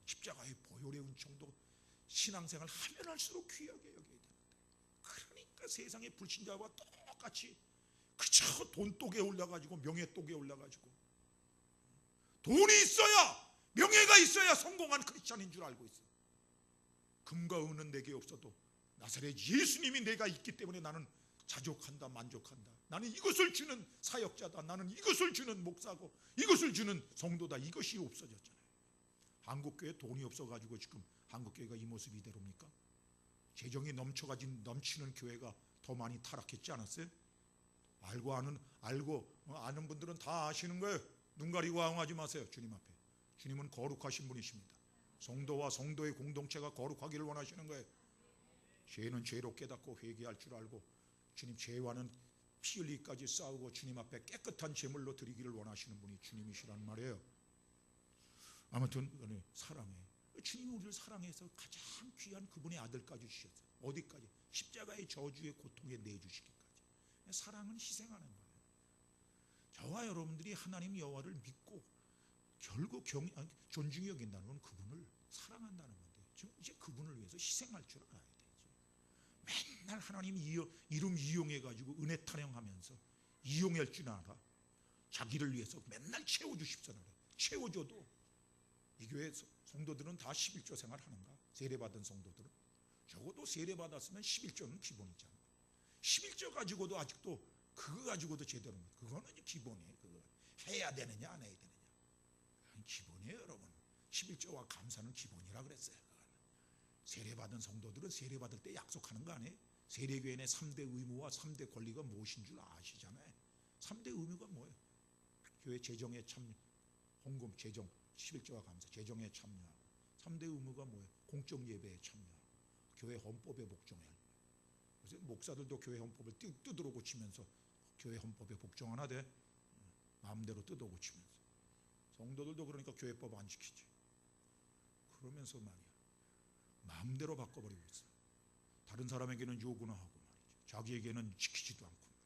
A: 십자가의 보혈의 은총도 신앙생활 하면 할수록 귀하게 여겨야 되는데 그러니까 세상의 불신자와 똑같이 그저 돈독에 올라가지고 명예독에 올라가지고 돈이 있어야 명예가 있어야 성공한 크리스찬인 줄 알고 있어. 금과 은은 내게 없어도 나사렛 예수님이 내가 있기 때문에 나는 자족한다 만족한다. 나는 이것을 주는 사역자다. 나는 이것을 주는 목사고 이것을 주는 성도다. 이것이 없어졌잖아요. 한국교회 돈이 없어가지고 지금 한국교회가 이 모습이 이대로입니까? 재정이 넘치는 교회가 더 많이 타락했지 않았어요? 알고 아는 분들은 다 아시는 거예요. 눈 가리고 아웅하지 마세요. 주님 앞에. 주님은 거룩하신 분이십니다. 성도와 성도의 공동체가 거룩하기를 원하시는 거예요. 죄는 죄로 깨닫고 회개할 줄 알고 주님 죄와는 피 흘리기까지 싸우고 주님 앞에 깨끗한 제물로 드리기를 원하시는 분이 주님이시란 말이에요. 아무튼 사랑해. 주님이 우리를 사랑해서 가장 귀한 그분의 아들까지 주셨어요. 어디까지? 십자가의 저주의 고통에 내주시기까지. 사랑은 희생하는 거예요. 저와 여러분들이 하나님 여호와를 믿고 결국 존중히 여긴다는 건 그분을 사랑한다는 건데 이제 그분을 위해서 희생할 줄 알아야 되죠. 맨날 하나님 이름 이용해가지고 은혜 타령하면서 이용할 줄 알아. 자기를 위해서 맨날 채워주십시오. 채워줘도 이 교회 성도들은 다 11조 생활하는가? 세례받은 성도들은? 적어도 세례받았으면 11조는 기본이잖아. 11조 가지고도 아직도 그거 가지고도 제대로 그거는 기본이에요. 그거 해야 되느냐 안 해야 되느냐 기본이에요. 여러분 11조와 감사는 기본이라 그랬어요. 세례받은 성도들은 세례받을 때 약속하는 거 아니에요? 세례교인의 3대 의무와 3대 권리가 무엇인 줄 아시잖아요. 3대 의무가 뭐예요? 교회 재정에 참여, 헌금, 재정, 11조와 감사, 재정에 참여하고 3대 의무가 뭐예요? 공적 예배에 참여하고 교회 헌법에 복종해야 해요. 그래서 목사들도 교회 헌법을 뜯어 고치면서 교회 헌법에 복종하나 돼? 마음대로 뜯어 고치면서 성도들도 그러니까 교회법 안 지키지. 그러면서 말이야 마음대로 바꿔버리고 있어요. 다른 사람에게는 요구나 하고 말이죠. 자기에게는 지키지도 않고 말이죠.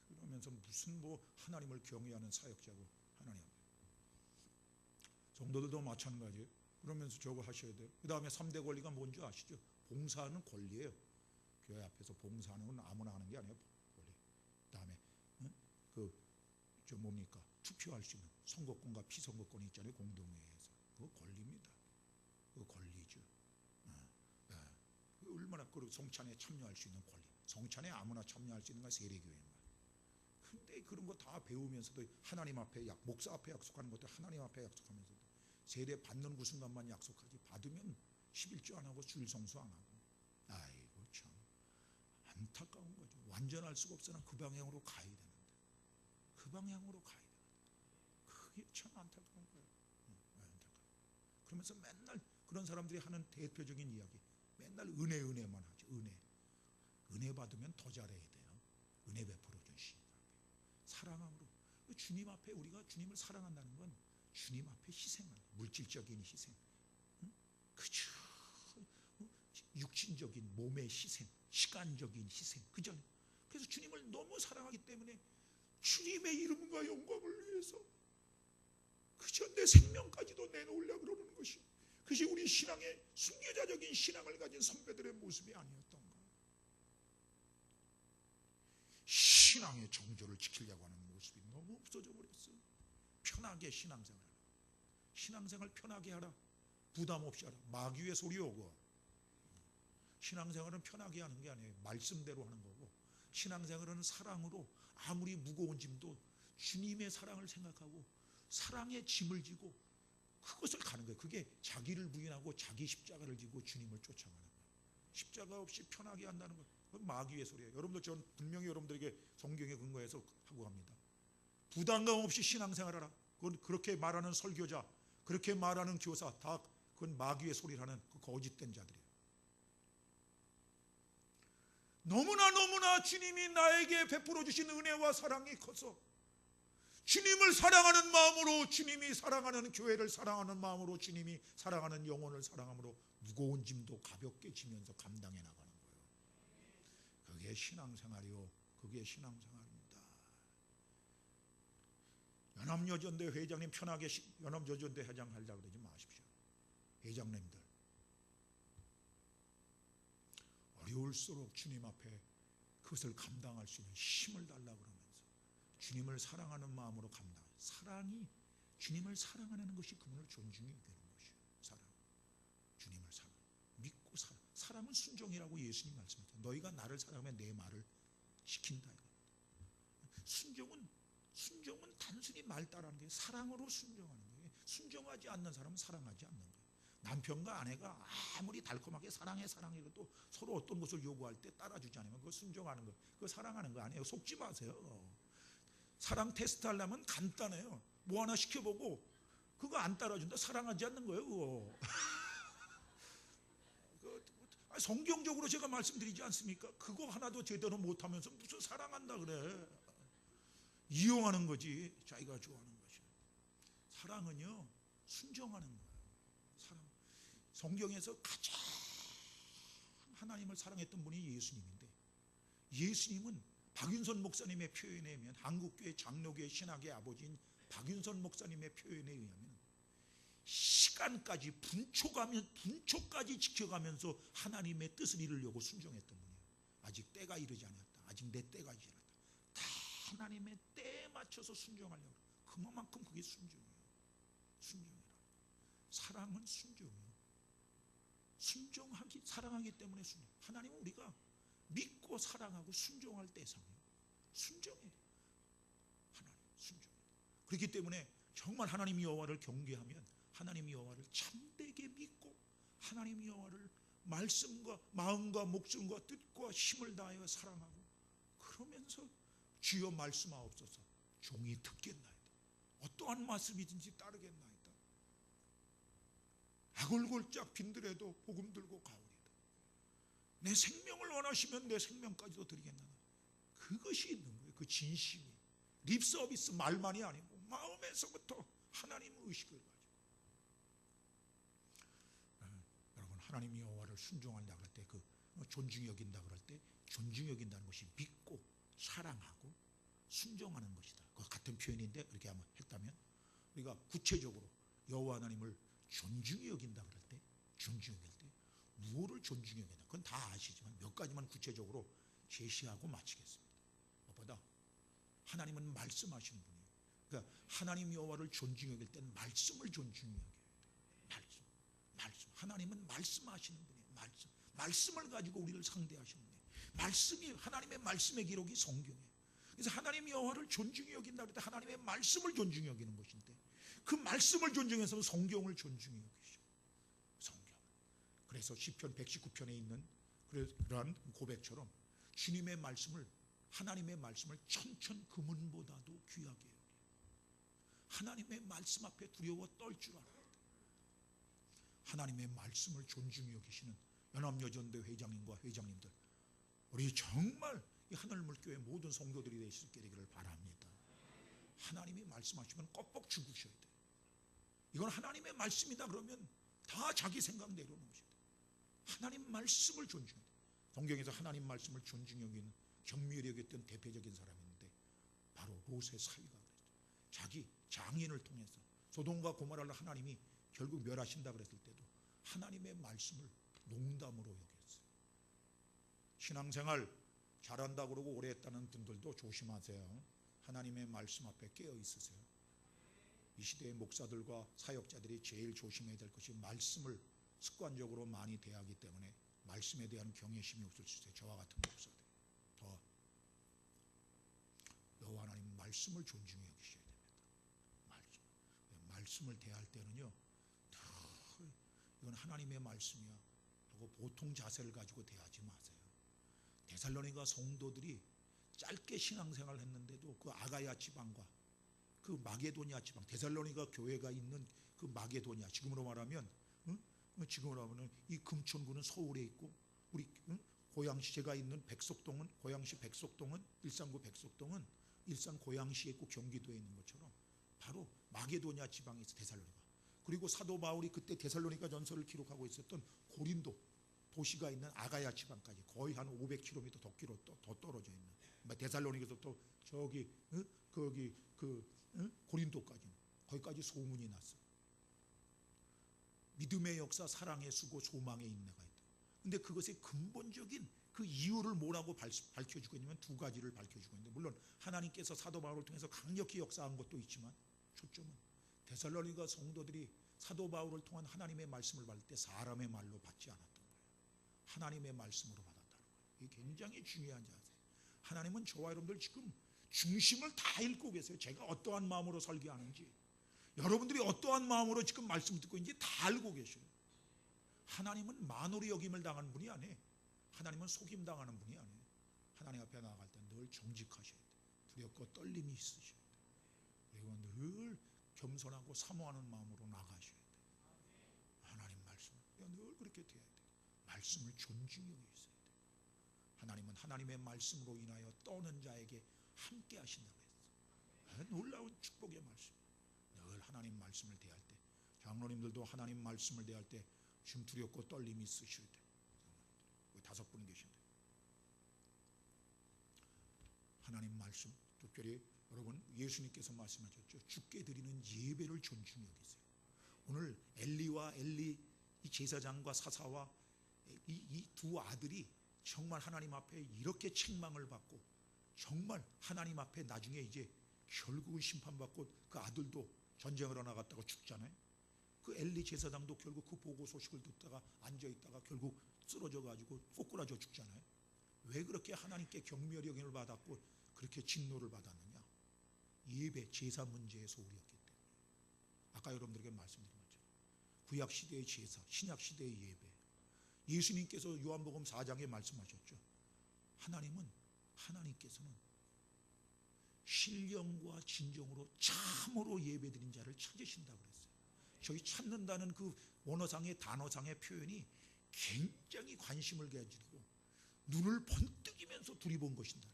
A: 그러면서 무슨 하나님을 경외하는 사역자고 하나님 성도들도 마찬가지예요. 그러면서 저거 하셔야 돼요. 그 다음에 3대 권리가 뭔지 아시죠? 봉사하는 권리예요. 교회 앞에서 봉사하는 건 아무나 하는 게 아니에요. 권리. 그 다음에 뭡니까? 투표할 수 있는 선거권과 피선거권이 있잖아요. 공동회의에서. 그거 권리입니다. 그거 권리죠. 얼마나 성찬에 참여할 수 있는 권리. 성찬에 아무나 참여할 수 있는 건 세례교회인 거예요. 근데 그런 거 다 배우면서도 하나님 앞에 목사 앞에 약속하는 것도 하나님 앞에 약속하면서도 세례 받는 그 순간만 약속하지 받으면 11조 안 하고 주일 성수 안 하고 아이고 참 안타까운 거죠. 완전할 수가 없으나 그 방향으로 가야 되는데 그 방향으로 가야 돼. 그게 참 안타까운 거예요. 그러면서 맨날 그런 사람들이 하는 대표적인 이야기, 맨날 은혜만 하죠. 은혜 받으면 더 잘해야 돼요. 은혜 베풀어 주시니 사랑함으로. 주님 앞에 우리가 주님을 사랑한다는 건 주님 앞에 희생하는, 물질적인 희생, 그저 육신적인 몸의 희생, 시간적인 희생, 그죠? 그래서 주님을 너무 사랑하기 때문에 주님의 이름과 영광을 위해서 그저 내 생명까지도 내놓으려고 그러는 것이, 그것이 우리 신앙의 순교자적인 신앙을 가진 선배들의 모습이 아니었던가. 신앙의 정조를 지키려고 하는 모습이 너무 없어져 버렸어요. 편하게 신앙생활 편하게 하라, 부담 없이 하라. 마귀의 소리 오고. 신앙생활은 편하게 하는 게 아니에요. 말씀대로 하는 거고, 신앙생활은 사랑으로 아무리 무거운 짐도 주님의 사랑을 생각하고 사랑의 짐을 지고 그것을 가는 거예요. 그게 자기를 부인하고 자기 십자가를 지고 주님을 쫓아가는 거예요. 십자가 없이 편하게 한다는 것, 그건 마귀의 소리예요. 여러분들, 전 분명히 여러분들에게 성경에 근거해서 하고 갑니다. 부담감 없이 신앙생활하라. 그건 그렇게 말하는 설교자, 그렇게 말하는 교사, 다 그건 마귀의 소리라는 그 거짓된 자들이에요. 너무나 주님이 나에게 베풀어 주신 은혜와 사랑이 커서 주님을 사랑하는 마음으로, 주님이 사랑하는 교회를 사랑하는 마음으로, 주님이 사랑하는 영혼을 사랑함으로 무거운 짐도 가볍게 지면서 감당해 나가는 거예요. 그게 신앙생활이요. 그게 신앙생활입니다. 연합여전대 회장님 편하게 연합여전대 회장 하려고 그러지 마십시오. 회장님들 어려울수록 주님 앞에 그것을 감당할 수 있는 힘을 달라고 그러면서 주님을 사랑하는 마음으로 감당. 사랑이, 주님을 사랑하는 것이 그분을 존중해 여기는 것이에요. 사랑, 주님을 사랑, 믿고 사랑은 순종이라고 예수님 말씀하셨죠. 너희가 나를 사랑하면 내 말을 지킨다. 순종은 단순히 말 따르는 게, 사랑으로 순종하는 거예요. 순종하지 않는 사람은 사랑하지 않는 거예요. 남편과 아내가 아무리 달콤하게 사랑해 이래도 서로 어떤 것을 요구할 때 따라주지 않으면 그거 순종하는 거예요. 그거 사랑하는 거 아니에요. 속지 마세요. 사랑 테스트 하려면 간단해요. 뭐 하나 시켜보고 그거 안 따라준다, 사랑하지 않는 거예요. 그거 성경적으로 제가 말씀드리지 않습니까? 그거 하나도 제대로 못하면서 무슨 사랑한다 그래. 이용하는 거지, 자기가 좋아하는 것이. 사랑은요, 순종하는 거예요. 사랑. 성경에서 가장 하나님을 사랑했던 분이 예수님인데, 예수님은 박윤선 목사님의 표현에 의하면, 한국교회 장로교회 신학의 아버지인 박윤선 목사님의 표현에 의하면 시간까지 분초까지 지켜가면서 하나님의 뜻을 이루려고 순종했던 분이에요. 아직 때가 이르지 않았다. 아직 내 때가 이르지 않았다. 다 하나님의 때에 맞춰서 순종하려고. 그만큼 그게 순종이에요. 순종이라. 사랑은 순종이에요. 사랑하기 때문에 순종. 하나님은 우리가 믿고 사랑하고 순종할 대상이에요. 순종이에요. 하나님 순종. 그렇기 때문에 정말 하나님 여호와를 경외하면 하나님 여호와를 참되게 믿고 하나님 여호와를 말씀과 마음과 목숨과 뜻과 힘을 다하여 사랑하고, 그러면서 주여 말씀하옵소서, 종이 듣겠나이다. 어떠한 말씀이든지 따르겠나이다. 악을골짝 빈들에도 복음 들고 가오리다. 내 생명을 원하시면 내 생명까지도 드리겠나이다. 그것이 있는 거예요. 그 진심이. 립 서비스 말만이 아니고 마음에서부터 하나님의 의식을 가지고. 여러분, 하나님 여호와를 순종한다 그럴 때, 그 존중히 여긴다 그럴 때, 존중히 여긴다는 것이 믿고 사랑하고 순종하는 것이다. 그 같은 표현인데, 그렇게 한번 했다면 우리가 구체적으로 여호와 하나님을 존중히 여긴다 그럴 때, 존중히 여길 때 무엇을 존중히 여긴다, 그건 다 아시지만 몇 가지만 구체적으로 제시하고 마치겠습니다. 무엇보다 하나님은 말씀하시는 분이에요. 그러니까 하나님 여호와를 존중히 여길 때는 말씀을 존중히 여겨야 돼요. 말씀. 하나님은 말씀하시는 분이에요. 말씀을 가지고 우리를 상대하시는 분이에요. 말씀이, 하나님의 말씀의 기록이 성경이에요. 그래서 하나님 여호와를 존중히 여긴다 그럴 때 하나님의 말씀을 존중히 여기는 것인데, 그 말씀을 존중해서 성경을 존중히 여기죠. 성경. 그래서 시편 119편에 있는 그러한 고백처럼 주님의 말씀을 하나님의 말씀을 천천 금은보다도 귀하게 여겨. 하나님의 말씀 앞에 두려워 떨 줄 알아야 돼. 하나님의 말씀을 존중히 여기시는 연합여전대 회장님과 회장님들, 우리 정말 이 하늘물교회 모든 성도들이 되시기를 바랍니다. 하나님이 말씀하시면 껍벅 죽으셔야 돼. 이건 하나님의 말씀이다 그러면 다 자기 생각 내려놓으셔야 돼. 하나님 말씀을 존중해야 돼. 성경에서 하나님 말씀을 존중히 여기는 경미히 여겼던 대표적인 사람이 있는데 바로 롯의 사위가 그랬죠. 자기 장인을 통해서 소돔과 고모라를 하나님이 결국 멸하신다 그랬을 때도 하나님의 말씀을 농담으로 여겼어요. 신앙생활 잘한다 그러고 오래 했다는 분들도 조심하세요. 하나님의 말씀 앞에 깨어 있으세요. 이 시대의 목사들과 사역자들이 제일 조심해야 될 것이 말씀을 습관적으로 많이 대하기 때문에 말씀에 대한 경외심이 없을 수 있어요. 저와 같은 목사들. 더 여호와 하나님 말씀을 존중해 여기셔야 됩니다. 말씀을 대할 때는요, 이건 하나님의 말씀이야 하고 보통 자세를 가지고 대하지 마세요. 데살로니가 성도들이 짧게 신앙생활을 했는데도 그 아가야 지방과 그 마게도니아 지방, 데살로니가 교회가 있는 그 마게도니아, 지금으로 말하면 이 금천구는 서울에 있고 우리 고양시 제가 있는 백석동은, 고양시 백석동은, 일산구 백석동은 일산 고양시에 있고 경기도에 있는 것처럼 바로 마게도니아 지방에 있어 데살로니가. 그리고 사도 바울이 그때 데살로니가 전서를 기록하고 있었던 고린도 도시가 있는 아가야 지방까지 거의 한 500km 더 떨어져 있는 데살로니가서부터 저기 거기 고린도까지 거기까지 소문이 났어. 믿음의 역사, 사랑의 수고, 소망의 인내가 있다. 근데 그것의 근본적인 그 이유를 뭐라고 밝혀주고 있냐면 두 가지를 밝혀주고 있는데, 물론 하나님께서 사도 바울을 통해서 강력히 역사한 것도 있지만 초점은 데살로니가 성도들이 사도 바울을 통한 하나님의 말씀을 받을 때 사람의 말로 받지 않았던 거예요. 하나님의 말씀으로 받았다는 거예요. 이게 굉장히 중요한 자세예요. 하나님은 저와 여러분들 지금 중심을 다 읽고 계세요. 제가 어떠한 마음으로 설교하는지, 여러분들이 어떠한 마음으로 지금 말씀 듣고 있는지 다 알고 계셔요. 하나님은 만으로 여김을 당하는 분이 아니에요. 하나님은 속임 당하는 분이 아니에요. 하나님 앞에 나아갈 때 늘 정직하셔야 돼요. 두렵고 떨림이 있으셔야 돼요. 그리고 늘 겸손하고 사모하는 마음으로 나가셔야 돼요. 하나님 말씀을 늘 그렇게 돼야 돼요. 말씀을 존중히 여기 있어야 돼요. 하나님은 하나님의 말씀으로 인하여 떠는 자에게 함께 하신다고 했어. 놀라운 축복의 말씀. 늘 하나님 말씀을 대할 때, 장로님들도 하나님 말씀을 대할 때 좀 두렵고 떨림이 있으실 때, 여기 5분 계신데 하나님 말씀, 특별히 여러분 예수님께서 말씀하셨죠. 주께 드리는 예배를 존중히 여기세요. 오늘 엘리와 엘리 이 제사장과 사사와 이 두 아들이 정말 하나님 앞에 이렇게 책망을 받고 정말 하나님 앞에 나중에 이제 결국은 심판받고 그 아들도 전쟁을 하러 나갔다가 죽잖아요. 그 엘리 제사장도 결국 그 보고 소식을 듣다가 앉아있다가 결국 쓰러져 가지고 꼬꾸라져 죽잖아요. 왜 그렇게 하나님께 경멸의 여김을 받았고 그렇게 진노를 받았느냐? 예배, 제사 문제의 소홀이었기 때문에. 아까 여러분들에게 말씀드린 것처럼 구약시대의 제사, 신약시대의 예배, 예수님께서 요한복음 4장에 말씀하셨죠. 하나님께서는 신령과 진정으로 참으로 예배드린 자를 찾으신다고 그랬어요. 저희 찾는다는 그 원어상의 단어상의 표현이 굉장히 관심을 가지고 눈을 번뜩이면서 두리본 것이다.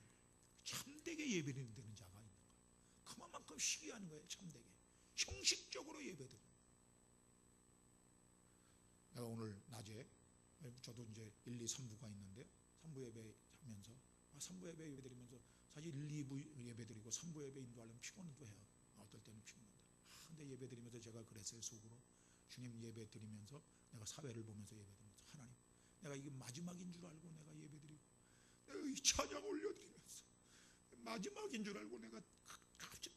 A: 참되게 예배드리는 자가 있는 거예요. 그만큼 시기하는 거예요. 참되게 형식적으로 예배드리는. 내가 오늘 낮에 저도 이제 1, 2, 3부가 있는데 3부 예배 하면서 3부 예배 예배드리면서 사실 1, 2부 예배드리고 3부 예배 인도하려면 피곤도 해요. 어떨 때는 피곤한데. 근데 예배드리면서 제가 그랬어요. 속으로 주님 예배드리면서 내가 사회를 보면서 예배드리면서 하나님, 내가 이게 마지막인 줄 알고 내가 예배드리고 내가 이 찬양 올려드리면서 마지막인 줄 알고 내가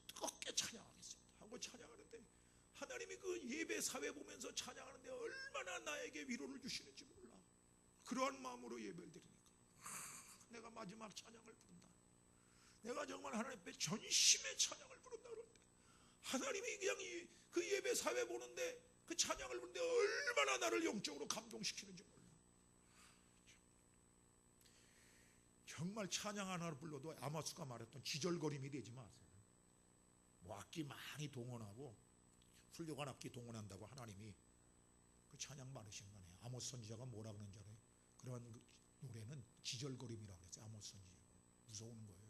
A: 뜨겁게 찬양하겠습니다 하고 찬양하는데 하나님이 그 예배 사회 보면서 찬양하는데 얼마나 나에게 위로를 주시는지 몰라. 그러한 마음으로 예배를 드리니까 내가 마지막 찬양을 부른다. 내가 정말 하나님 앞에 전심의 찬양을 부른다 그럴 때 하나님이 그냥 그 예배 사회 보는데 그 찬양을 부르는데 얼마나 나를 영적으로 감동시키는지 몰라. 정말 찬양 하나를 불러도 아마수가 말했던 지절거림이 되지 마세요. 뭐 악기 많이 동원하고 훌륭한 악기 동원한다고 하나님이 그 찬양 많으신 거네요. 아모스 선지자가 뭐라 그러는지 알아요? 그런 노래는 지절거림이라고 그랬어요. 아모스 선지자가 무서운 거예요.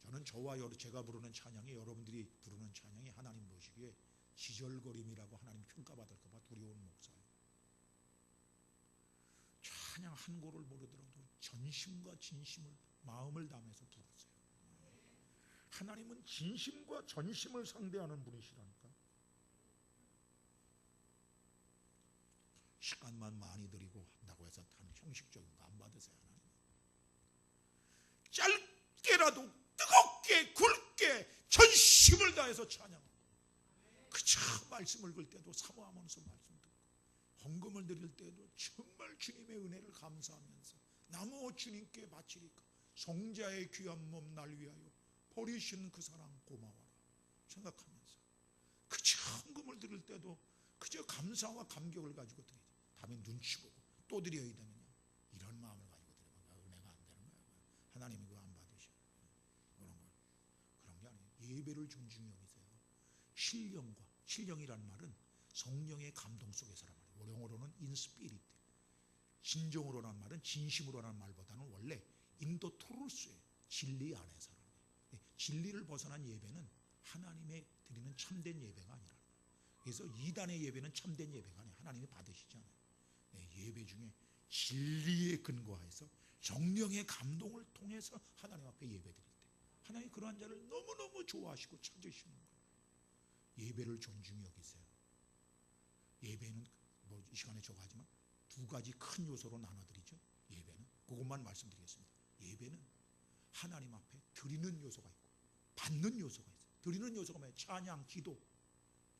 A: 저는 저와 제가 부르는 찬양이 여러분들이 부르는 찬양이 하나님 보시기에 지절거림이라고 하나님 평가받을까 봐 두려운 목사예요. 찬양 한 고를 모르더라도 전심과 진심을 마음을 담아서 부르세요. 하나님은 진심과 전심을 상대하는 분이시라니까. 시간만 많이 드리고 한다고 해서 단 형식적인 거 안 받으세요. 하나님 짧게라도 뜨겁게 굵게 전심을 다해서 찬양하고, 그저 말씀을 읽을 때도 사모하면서 말씀 듣고, 헌금을 드릴 때도 정말 주님의 은혜를 감사하면서 나무 주님께 바치리까 성자의 귀한 몸 날 위하여 버리신 그 사랑 고마워라 생각하면서, 그저 헌금을 드릴 때도 그저 감사와 감격을 가지고 드리지. 다음에 눈치 보고 또 드려야 되느냐 이런 마음을 가지고 드리면 은혜가 안 되는 거예요. 하나님이 그거 안 받으셔. 그런 게 아니에요. 예배를 존중히 여기세요. 신령이란 말은 성령의 감동 속에서란 말이에요. 원어로는 in spirit. 진정으로란 말은 진심으로란 말보다는 원래 인도 트루스예요. 진리 안에서라는 거예요. 진리를 벗어난 예배는 하나님의 드리는 참된 예배가 아니라, 그래서 이단의 예배는 참된 예배가 아니에요. 하나님이 받으시잖아요. 예배 중에 진리에 근거해서 성령의 감동을 통해서 하나님 앞에 예배 드릴 때 하나님이 그러한 자를 너무너무 좋아하시고 찾으시는 거예요. 예배를 존중히 여기세요. 예배는 뭐 이 시간에 저거 하지만 두 가지 큰 요소로 나눠드리죠. 예배는 그것만 말씀드리겠습니다. 예배는 하나님 앞에 드리는 요소가 있고 받는 요소가 있어요. 드리는 요소가 뭐예요? 찬양, 기도,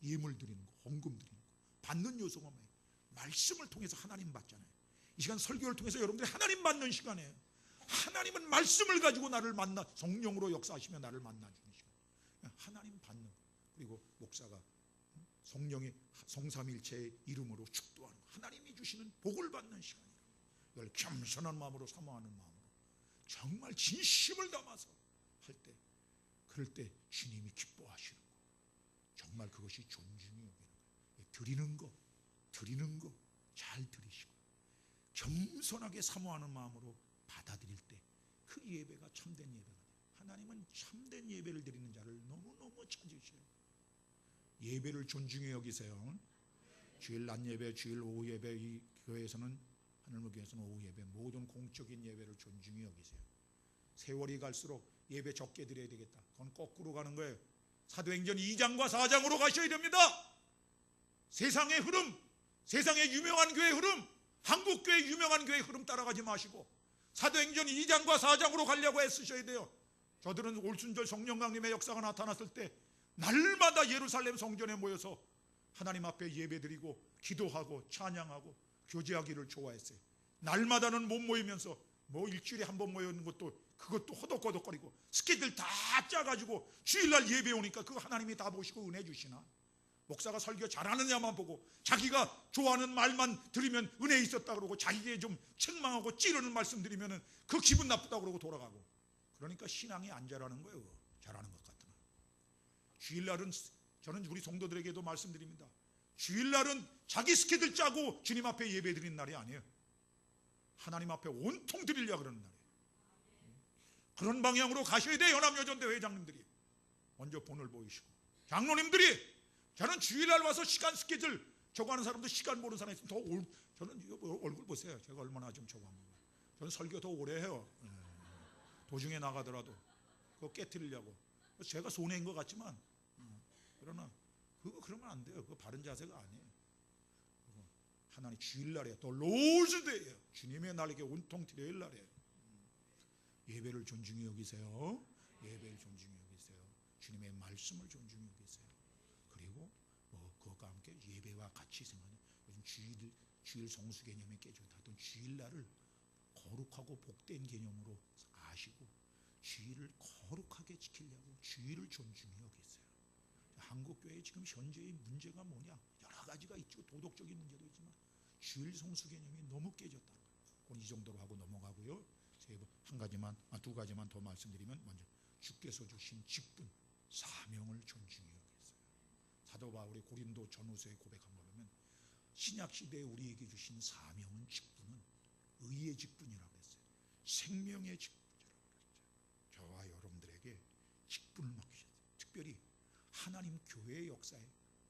A: 예물 드리는 거, 헌금 드리는 거. 받는 요소가 뭐예요? 말씀을 통해서 하나님 받잖아요. 이 시간 설교를 통해서 여러분들이 하나님 받는 시간이에요. 하나님은 말씀을 가지고 나를 만나, 성령으로 역사하시며 나를 만나주는 시간. 하나님 받는 거. 그리고 목사가 성령의 성삼일체의 이름으로 축도하는 거. 하나님이 주시는 복을 받는 시간이에요. 이걸 겸손한 마음으로 사모하는 마음으로 정말 진심을 담아서 할 때, 그럴 때 주님이 기뻐하시는 거. 정말 그것이 존중이 여기는 거예요. 드리는 거 잘 드리시고 겸손하게 사모하는 마음으로 받아들일 때 그 예배가 참된 예배가 돼요. 하나님은 참된 예배를 드리는 자를 너무너무 찾으셔요. 예배를 존중히 여기세요. 주일 낮 예배, 주일 오후 예배, 이 교회에서는, 하늘무 교회에서는 오후 예배, 모든 공적인 예배를 존중히 여기세요. 세월이 갈수록 예배 적게 드려야 되겠다. 그건 거꾸로 가는 거예요. 사도행전 2장과 4장으로 가셔야 됩니다. 세상의 흐름, 세상의 유명한 교회 흐름, 한국교회 유명한 교회 흐름 따라가지 마시고 사도행전 2장과 4장으로 가려고 애쓰셔야 돼요. 저들은 올순절 성령 강림의 역사가 나타났을 때 날마다 예루살렘 성전에 모여서 하나님 앞에 예배드리고 기도하고 찬양하고 교제하기를 좋아했어요. 날마다는 못 모이면서 뭐 일주일에 한 번 모이는 것도 그것도 허덕허덕거리고 스케줄 다 짜가지고 주일날 예배 오니까 그거 하나님이 다 보시고 은혜 주시나? 목사가 설교 잘하느냐만 보고 자기가 좋아하는 말만 들으면 은혜 있었다 그러고 자기에게 좀 책망하고 찌르는 말씀 드리면 그 기분 나쁘다 그러고 돌아가고, 그러니까 신앙이 안 자라는 거예요. 잘하는 것 같으나. 주일날은 저는 우리 성도들에게도 말씀드립니다. 주일날은 자기 스케줄 짜고 주님 앞에 예배 드리는 날이 아니에요. 하나님 앞에 온통 드리려고 그러는 날이에요. 그런 방향으로 가셔야 돼요. 연합여전대 회장님들이 먼저 본을 보이시고, 장로님들이, 저는 주일날 와서 시간 스케줄 저거 하는 사람도 시간 모르는 사람이 있으면 저는 이거 얼굴 보세요. 제가 얼마나 좀 저거 합니까? 저는 설교 더 오래 해요. 도중에 나가더라도 그거 깨트리려고. 제가 손해인 것 같지만, 그러나 그러면 안 돼요. 그거 바른 자세가 아니에요. 하나님 주일날에 또 로즈데이예요. 주님의 날에게 온통 드릴 날이에요. 예배를 존중히 여기세요. 예배를 존중히 여기세요. 주님의 말씀을 존중히 여기세요. 그리고 그것과 함께 예배와 같이 생각하는, 요즘 주일 성수 개념에 깨져있던 주일날을 거룩하고 복된 개념으로 아시고 주일을 거룩하게 지키려고 주일을 존중히 여기세요. 한국교회 지금 현재의 문제가 뭐냐? 여러 가지가 있죠. 도덕적인 문제도 있지만 주일 성수 개념이 너무 깨졌다는 거예요. 이 정도로 하고 넘어가고요. 두 가지만 더 말씀드리면, 먼저 주께서 주신 직분, 사명을 존중히 여겼어요. 사도 바울이 고린도 전후서에 고백한 거 보면 신약 시대에 우리에게 주신 사명은, 직분은 의의 직분이라고 했어요. 생명의 직분이라고 했죠. 저와 여러분들에게 직분을 맡기셨어요. 특별히 하나님 교회의 역사에,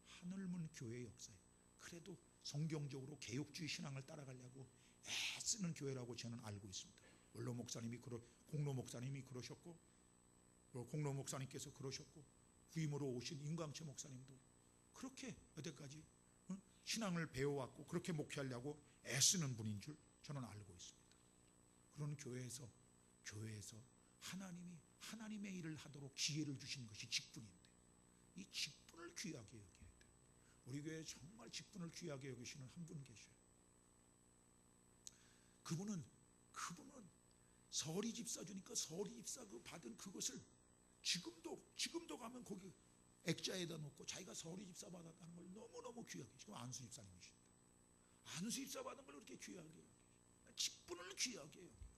A: 하늘문 교회의 역사에, 그래도 성경적으로 개혁주의 신앙을 따라가려고 애쓰는 교회라고 저는 알고 있습니다. 원로 목사님이 공로 목사님이 그러셨고, 공로 목사님께서 그러셨고, 후임으로 오신 임광채 목사님도 그렇게 여태까지 신앙을 배워왔고 그렇게 목회하려고 애쓰는 분인 줄 저는 알고 있습니다. 그런 교회에서 하나님의 일을 하도록 기회를 주신 것이 직분인데, 이 직분을 귀하게 여겨야 돼요. 우리 교회에 정말 직분을 귀하게 여기시는 한 분 계셔요. 그분은 서리 집사 주니까 서리 집사 그 받은 그것을 지금도 가면 거기 액자에다 놓고 자기가 서리 집사 받았다는 걸 너무너무 귀하게, 지금 안수 집사님이십니다. 안수 집사 받은 걸 그렇게 귀하게 여겨요. 직분을 귀하게 여겨요.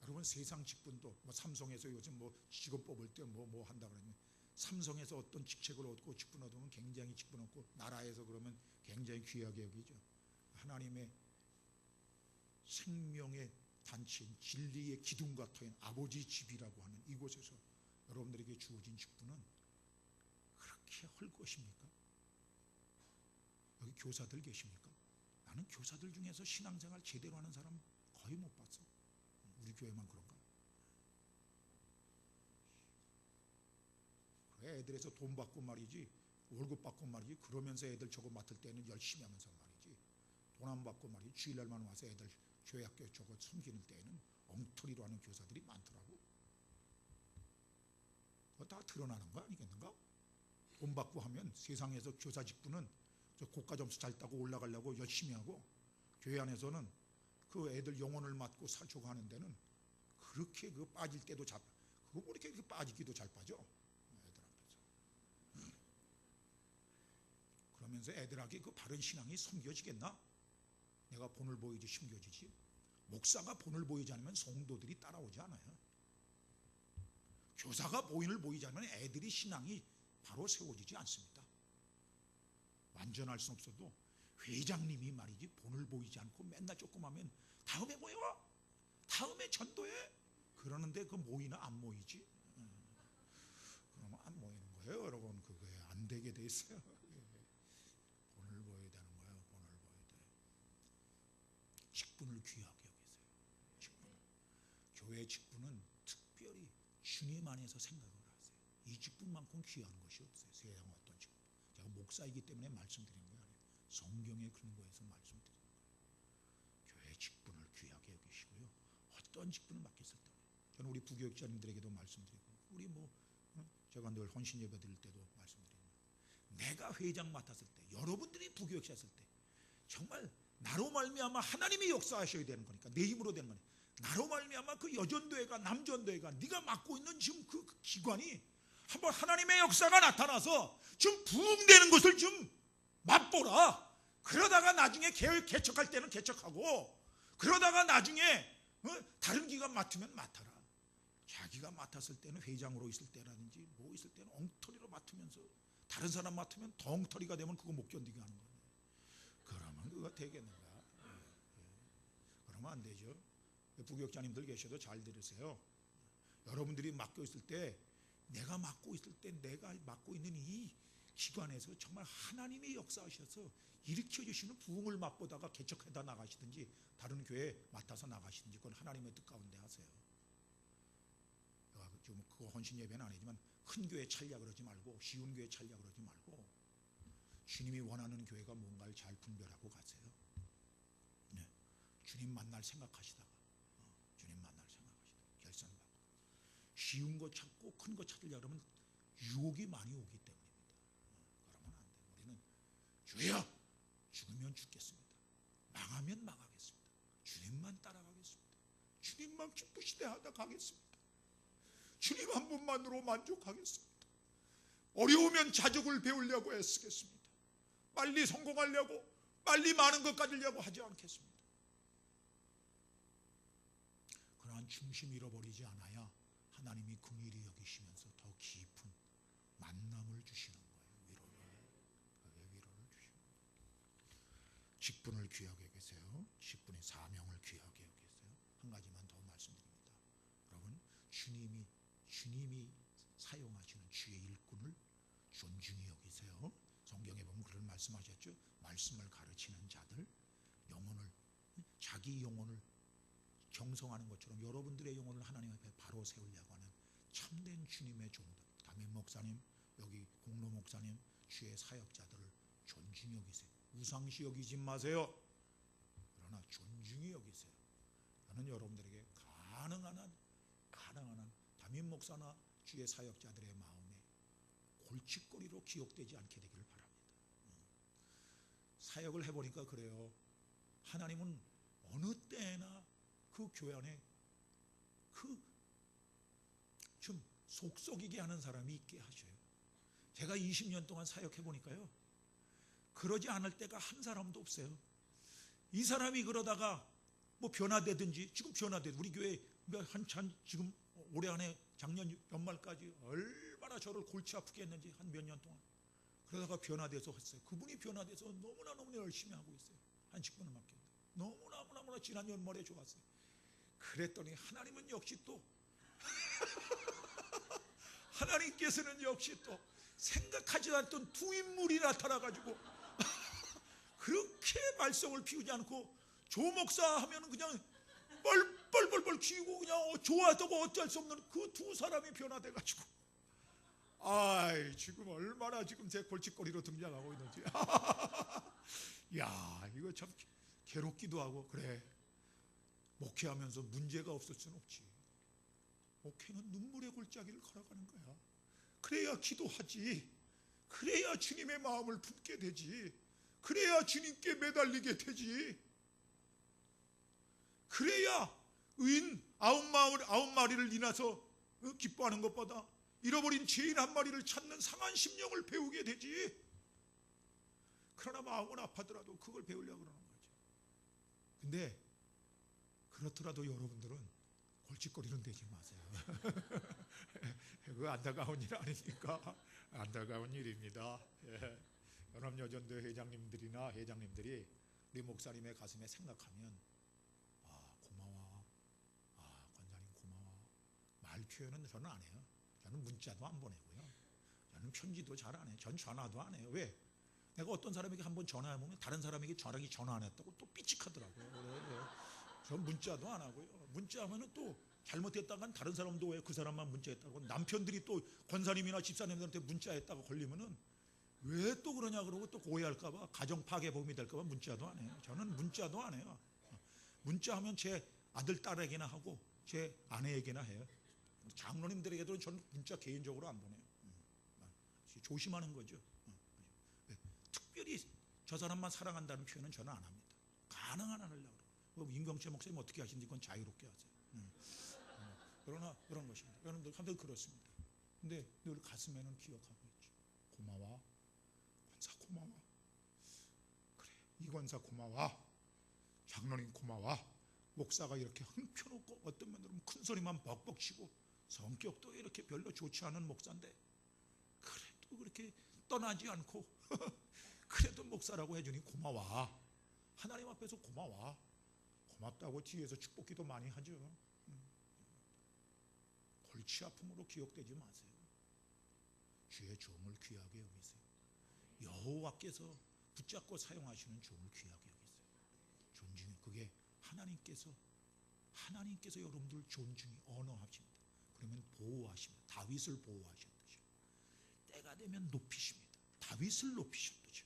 A: 여러분, 세상 직분도 삼성에서 요즘 직업 뽑을 때 뭐 한다 그러면, 삼성에서 어떤 직책을 얻고 직분 얻으면 굉장히 직분 얻고, 나라에서 그러면 굉장히 귀하게 여기죠. 하나님의 생명의 단체인 진리의 기둥 같은 아버지 집이라고 하는 이곳에서 여러분들에게 주어진 직분은 그렇게 헐것입니까? 여기 교사들 계십니까? 나는 교사들 중에서 신앙생활 제대로 하는 사람 거의 못 봤어. 우리 교회만 그런가? 그래, 애들에서 돈 받고 말이지, 월급 받고 말이지, 그러면서 애들 저거 맡을 때는 열심히 하면서 말이지, 돈 안 받고 말이지, 주일날만 와서 애들 교회학교 저거 섬기는 때에는 엉터리로 하는 교사들이 많더라고. 그거 다 드러나는 거 아니겠는가? 돈 받고 하면 세상에서 교사 직분은 저 고가 점수 잘 따고 올라가려고 열심히 하고, 교회 안에서는 그 애들 영혼을 맡고 살초고 하는 데는 그렇게 그 빠질 때도 그거 뭐 이렇게 빠지기도 잘 빠져 애들 앞에서. 그러면서 애들에게 그 바른 신앙이 섬겨지겠나? 내가 본을 보이지 심겨지지. 목사가 본을 보이지 않으면 성도들이 따라오지 않아요. 교사가 본을 보이지 않으면 애들이 신앙이 바로 세워지지 않습니다. 완전할 수 없어도 회장님이 말이지 본을 보이지 않고 맨날 조금 하면 다음에 모여, 다음에 전도해 그러는데 그 모이나 안 모이지? 그러면 안 모이는 거예요. 여러분, 그거에 안 되게 돼 있어요. 본을 보여야 되는 거예요. 본을 보여야 돼. 직분을 귀하게 여기세요. 직분. 교회 직분은 특별히 주님 안에서 생각을 하세요. 이 직분만큼 귀한 것이 없어요. 세상 어떤 직분. 제가 목사이기 때문에 말씀드리는 거 아니에요. 성경에 근거해서 말씀드리는 거예요. 교회 직분을 귀하게 여기시고요. 어떤 직분을 맡겼을 때, 저는 우리 부교육자님들에게도 말씀드리고, 우리 제가 늘 헌신 예배 드릴 때도 말씀드립니다. 내가 회장 맡았을 때, 여러분들이 부교육자였을 때, 정말 나로 말미암아 하나님이 역사하셔야 되는 거니까, 내 힘으로 되는 거니까, 나로 말미암아 그 여전도회가, 남전도회가, 네가 맡고 있는 지금 그 기관이 한번 하나님의 역사가 나타나서 좀 부흥되는 것을 좀 맛보라. 그러다가 나중에 개척할 때는 개척하고, 그러다가 나중에 다른 기관 맡으면 맡아라. 자기가 맡았을 때는 회장으로 있을 때라든지 뭐 있을 때는 엉터리로 맡으면서 다른 사람 맡으면 더 엉터리가 되면 그거 못 견디게 하는 거예요. 그러면 그거 되겠는가? 그러면 안 되죠. 부교육자님들 계셔도 잘 들으세요. 여러분들이 맡고 있을 때, 내가 맡고 있을 때, 내가 맡고 있는 이 기관에서 정말 하나님이 역사하셔서 일으켜주시는 부흥을 맛보다가 개척해다 나가시든지 다른 교회 맡아서 나가시든지, 그건 하나님의 뜻 가운데 하세요. 지금 그거 헌신 예배는 아니지만 큰 교회 찾으려 그러지 말고, 쉬운 교회 찾으려 그러지 말고, 주님이 원하는 교회가 뭔가를 잘 분별하고 가세요. 네. 주님 만날 생각하시다가 결산받고, 쉬운 거 찾고 큰 거 찾으려 그러면 유혹이 많이 오기 때문입니다. 그러면 안 돼요. 우리는 주여, 죽으면 죽겠습니다. 망하면 망하겠습니다. 주님만 따라가겠습니다. 주님만 기쁘시대 하다 가겠습니다. 주님 한 분만으로 만족하겠습니다. 어려우면 자족을 배우려고 애쓰겠습니다. 빨리 성공하려고, 빨리 많은 것 가지려고 하지 않겠습니다. 중심 잃어버리지 않아야 하나님이 긍휼히 여기시면서 더 깊은 만남을 주시는 거예요. 위로를 주시는 거예요. 직분을 귀하게 여기세요. 직분의 사명을 귀하게 여기세요. 한 가지만 더 말씀드립니다. 여러분, 주님이 사용하시는 주의 일꾼을 존중히 여기세요. 성경에 보면 그런 말씀하셨죠. 말씀을 가르치는 자들, 영혼을, 자기 영혼을 경성하는 것처럼 여러분들의 영혼을 하나님 앞에 바로 세우려고 하는 참된 주님의 종들, 담임 목사님, 여기 공로 목사님, 주의 사역자들을 존중히 여기세요. 우상시 여기지 마세요. 그러나 존중히 여기세요. 저는 여러분들에게 가능한 한 담임 목사나 주의 사역자들의 마음에 골칫거리로 기억되지 않게 되기를 바랍니다. 사역을 해보니까 그래요. 하나님은 어느 때나 그 교회 안에 좀 속썩이게 하는 사람이 있게 하셔요. 제가 20년 동안 사역해보니까요, 그러지 않을 때가 한 사람도 없어요. 이 사람이 그러다가 뭐 변화되든지, 지금 변화돼, 우리 교회 한참 지금 올해 안에 작년 연말까지 얼마나 저를 골치 아프게 했는지 한 몇 년 동안 그러다가 변화돼서 했어요. 그분이 변화돼서 너무나 열심히 하고 있어요. 한 10분을 맡겼는데 너무나 지난 연말에 좋았어요. 그랬더니 하나님은 역시 또 하나님께서는 역시 또 생각하지 않던 두 인물이 나타나가지고 그렇게 말썽을 피우지 않고 조목사 하면 그냥 뻘뻘뻘뻘 기고 그냥 좋아하다고 어쩔 수 없는 그 두 사람이 변화돼가지고, 아이, 지금 얼마나 지금 제 골칫거리로 등장하고 있는지. 야, 이거 참 괴롭기도 하고. 그래, 목회하면서 문제가 없을 수는 없지. 목회는 눈물의 골짜기를 걸어가는 거야. 그래야 기도하지. 그래야 주님의 마음을 품게 되지. 그래야 주님께 매달리게 되지. 그래야 의인 9마리를 인해서 기뻐하는 것보다 잃어버린 죄인 한 마리를 찾는 상한 심령을 배우게 되지. 그러나 마음은 아파더라도 그걸 배우려고 그러는 거죠. 근데 그렇더라도 여러분들은 골칫거리는 되지 마세요. 그거 안타까운 일 아니니까. 안타까운 일입니다. 예. 연합여전대 회장님들이나 회장님들이 우리 목사님의 가슴에 생각하면, 아, 고마워. 아, 권사님 고마워. 말 표현은 저는 안 해요. 저는 문자도 안 보내고요. 저는 편지도 잘 안 해요. 전 전화도 안 해요. 왜? 내가 어떤 사람에게 한번 전화해보면 다른 사람에게 전화 안 했다고 또 삐직하더라고요. 전 문자도 안 하고요. 문자하면 또 잘못했다간 다른 사람도 왜 그 사람만 문자했다고, 남편들이 또 권사님이나 집사님들한테 문자했다고 걸리면은 왜 또 그러냐 그러고 또 오해할까봐, 가정 파괴범이 될까봐 문자도 안 해요. 저는 문자도 안 해요. 문자하면 제 아들 딸에게나 하고 제 아내에게나 해요. 장로님들에게도 저는 문자 개인적으로 안 보내요. 조심하는 거죠. 특별히 저 사람만 사랑한다는 표현은 저는 안 합니다. 가능한 안 하려고 그래요. 임경채 목사님 어떻게 하시는지 그건 자유롭게 하세요. 그러나 그런 것입니다. 여러분들 한번 그렇습니다. 근데 늘 가슴에는 기억하고 있죠. 고마워. 권사 고마워. 그래, 이권사 고마워. 장로님 고마워. 목사가 이렇게 흥펴놓고 어떤 면으로는 큰 소리만 벅벅 치고 성격도 이렇게 별로 좋지 않은 목사인데 그래도 그렇게 떠나지 않고 그래도 목사라고 해주니 고마워. 하나님 앞에서 고마워. 고맙다고 뒤에서 축복기도 많이 하죠. 골치 아픔으로 기억되지 마세요. 주의 종을 귀하게 여기세요. 여호와께서 붙잡고 사용하시는 종을 귀하게 여기세요. 존중이, 그게 하나님께서 여러분들 존중이 언어하십니다. 그러면 보호하십니다. 다윗을 보호하셨듯이 때가 되면 높이십니다. 다윗을 높이셨듯이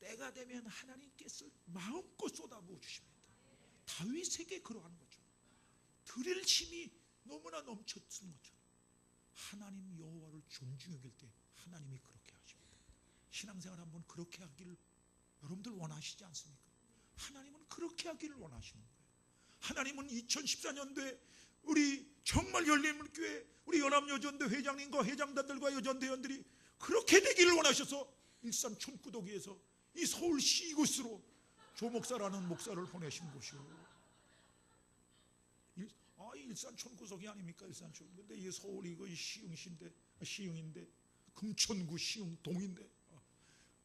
A: 때가 되면 하나님께서 마음껏 쏟아부어 주십니다. 다윗에게 그러한 것처럼 드릴 힘이 너무나 넘쳤던 것처럼 하나님 여호와를 존중히 여길 때 하나님이 그렇게 하십니다. 신앙생활 한번 그렇게 하기를 여러분들 원하시지 않습니까? 하나님은 그렇게 하기를 원하시는 거예요. 하나님은 2014년도에 우리 정말 열린문교회 우리 연합여전대 회장님과 회장단들과 여전대원들이 그렇게 되기를 원하셔서 일산 촌구도기에서 이 서울시 이곳으로 조목사라는 목사를 보내신 곳이요. 일산촌 구석이 아닙니까? 일산촌. 근데 이 서울이 그 시흥인데 금천구 시흥동인데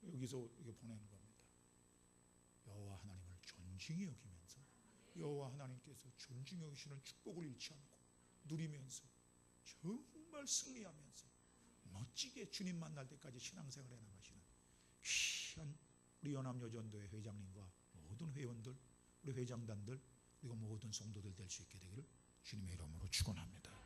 A: 여기서 이게 보내는 겁니다. 여호와 하나님을 존중히 여기면서 여호와 하나님께서 존중히 여기시는 축복을 잃지 않고 누리면서 정말 승리하면서 멋지게 주님 만날 때까지 신앙생활에 나가시는 귀한 우리 연합여전도회 회장님과 모든 회원들, 우리 회장단들, 그리고 모든 성도들 될 수 있게 되기를 주님의 이름으로 축원합니다.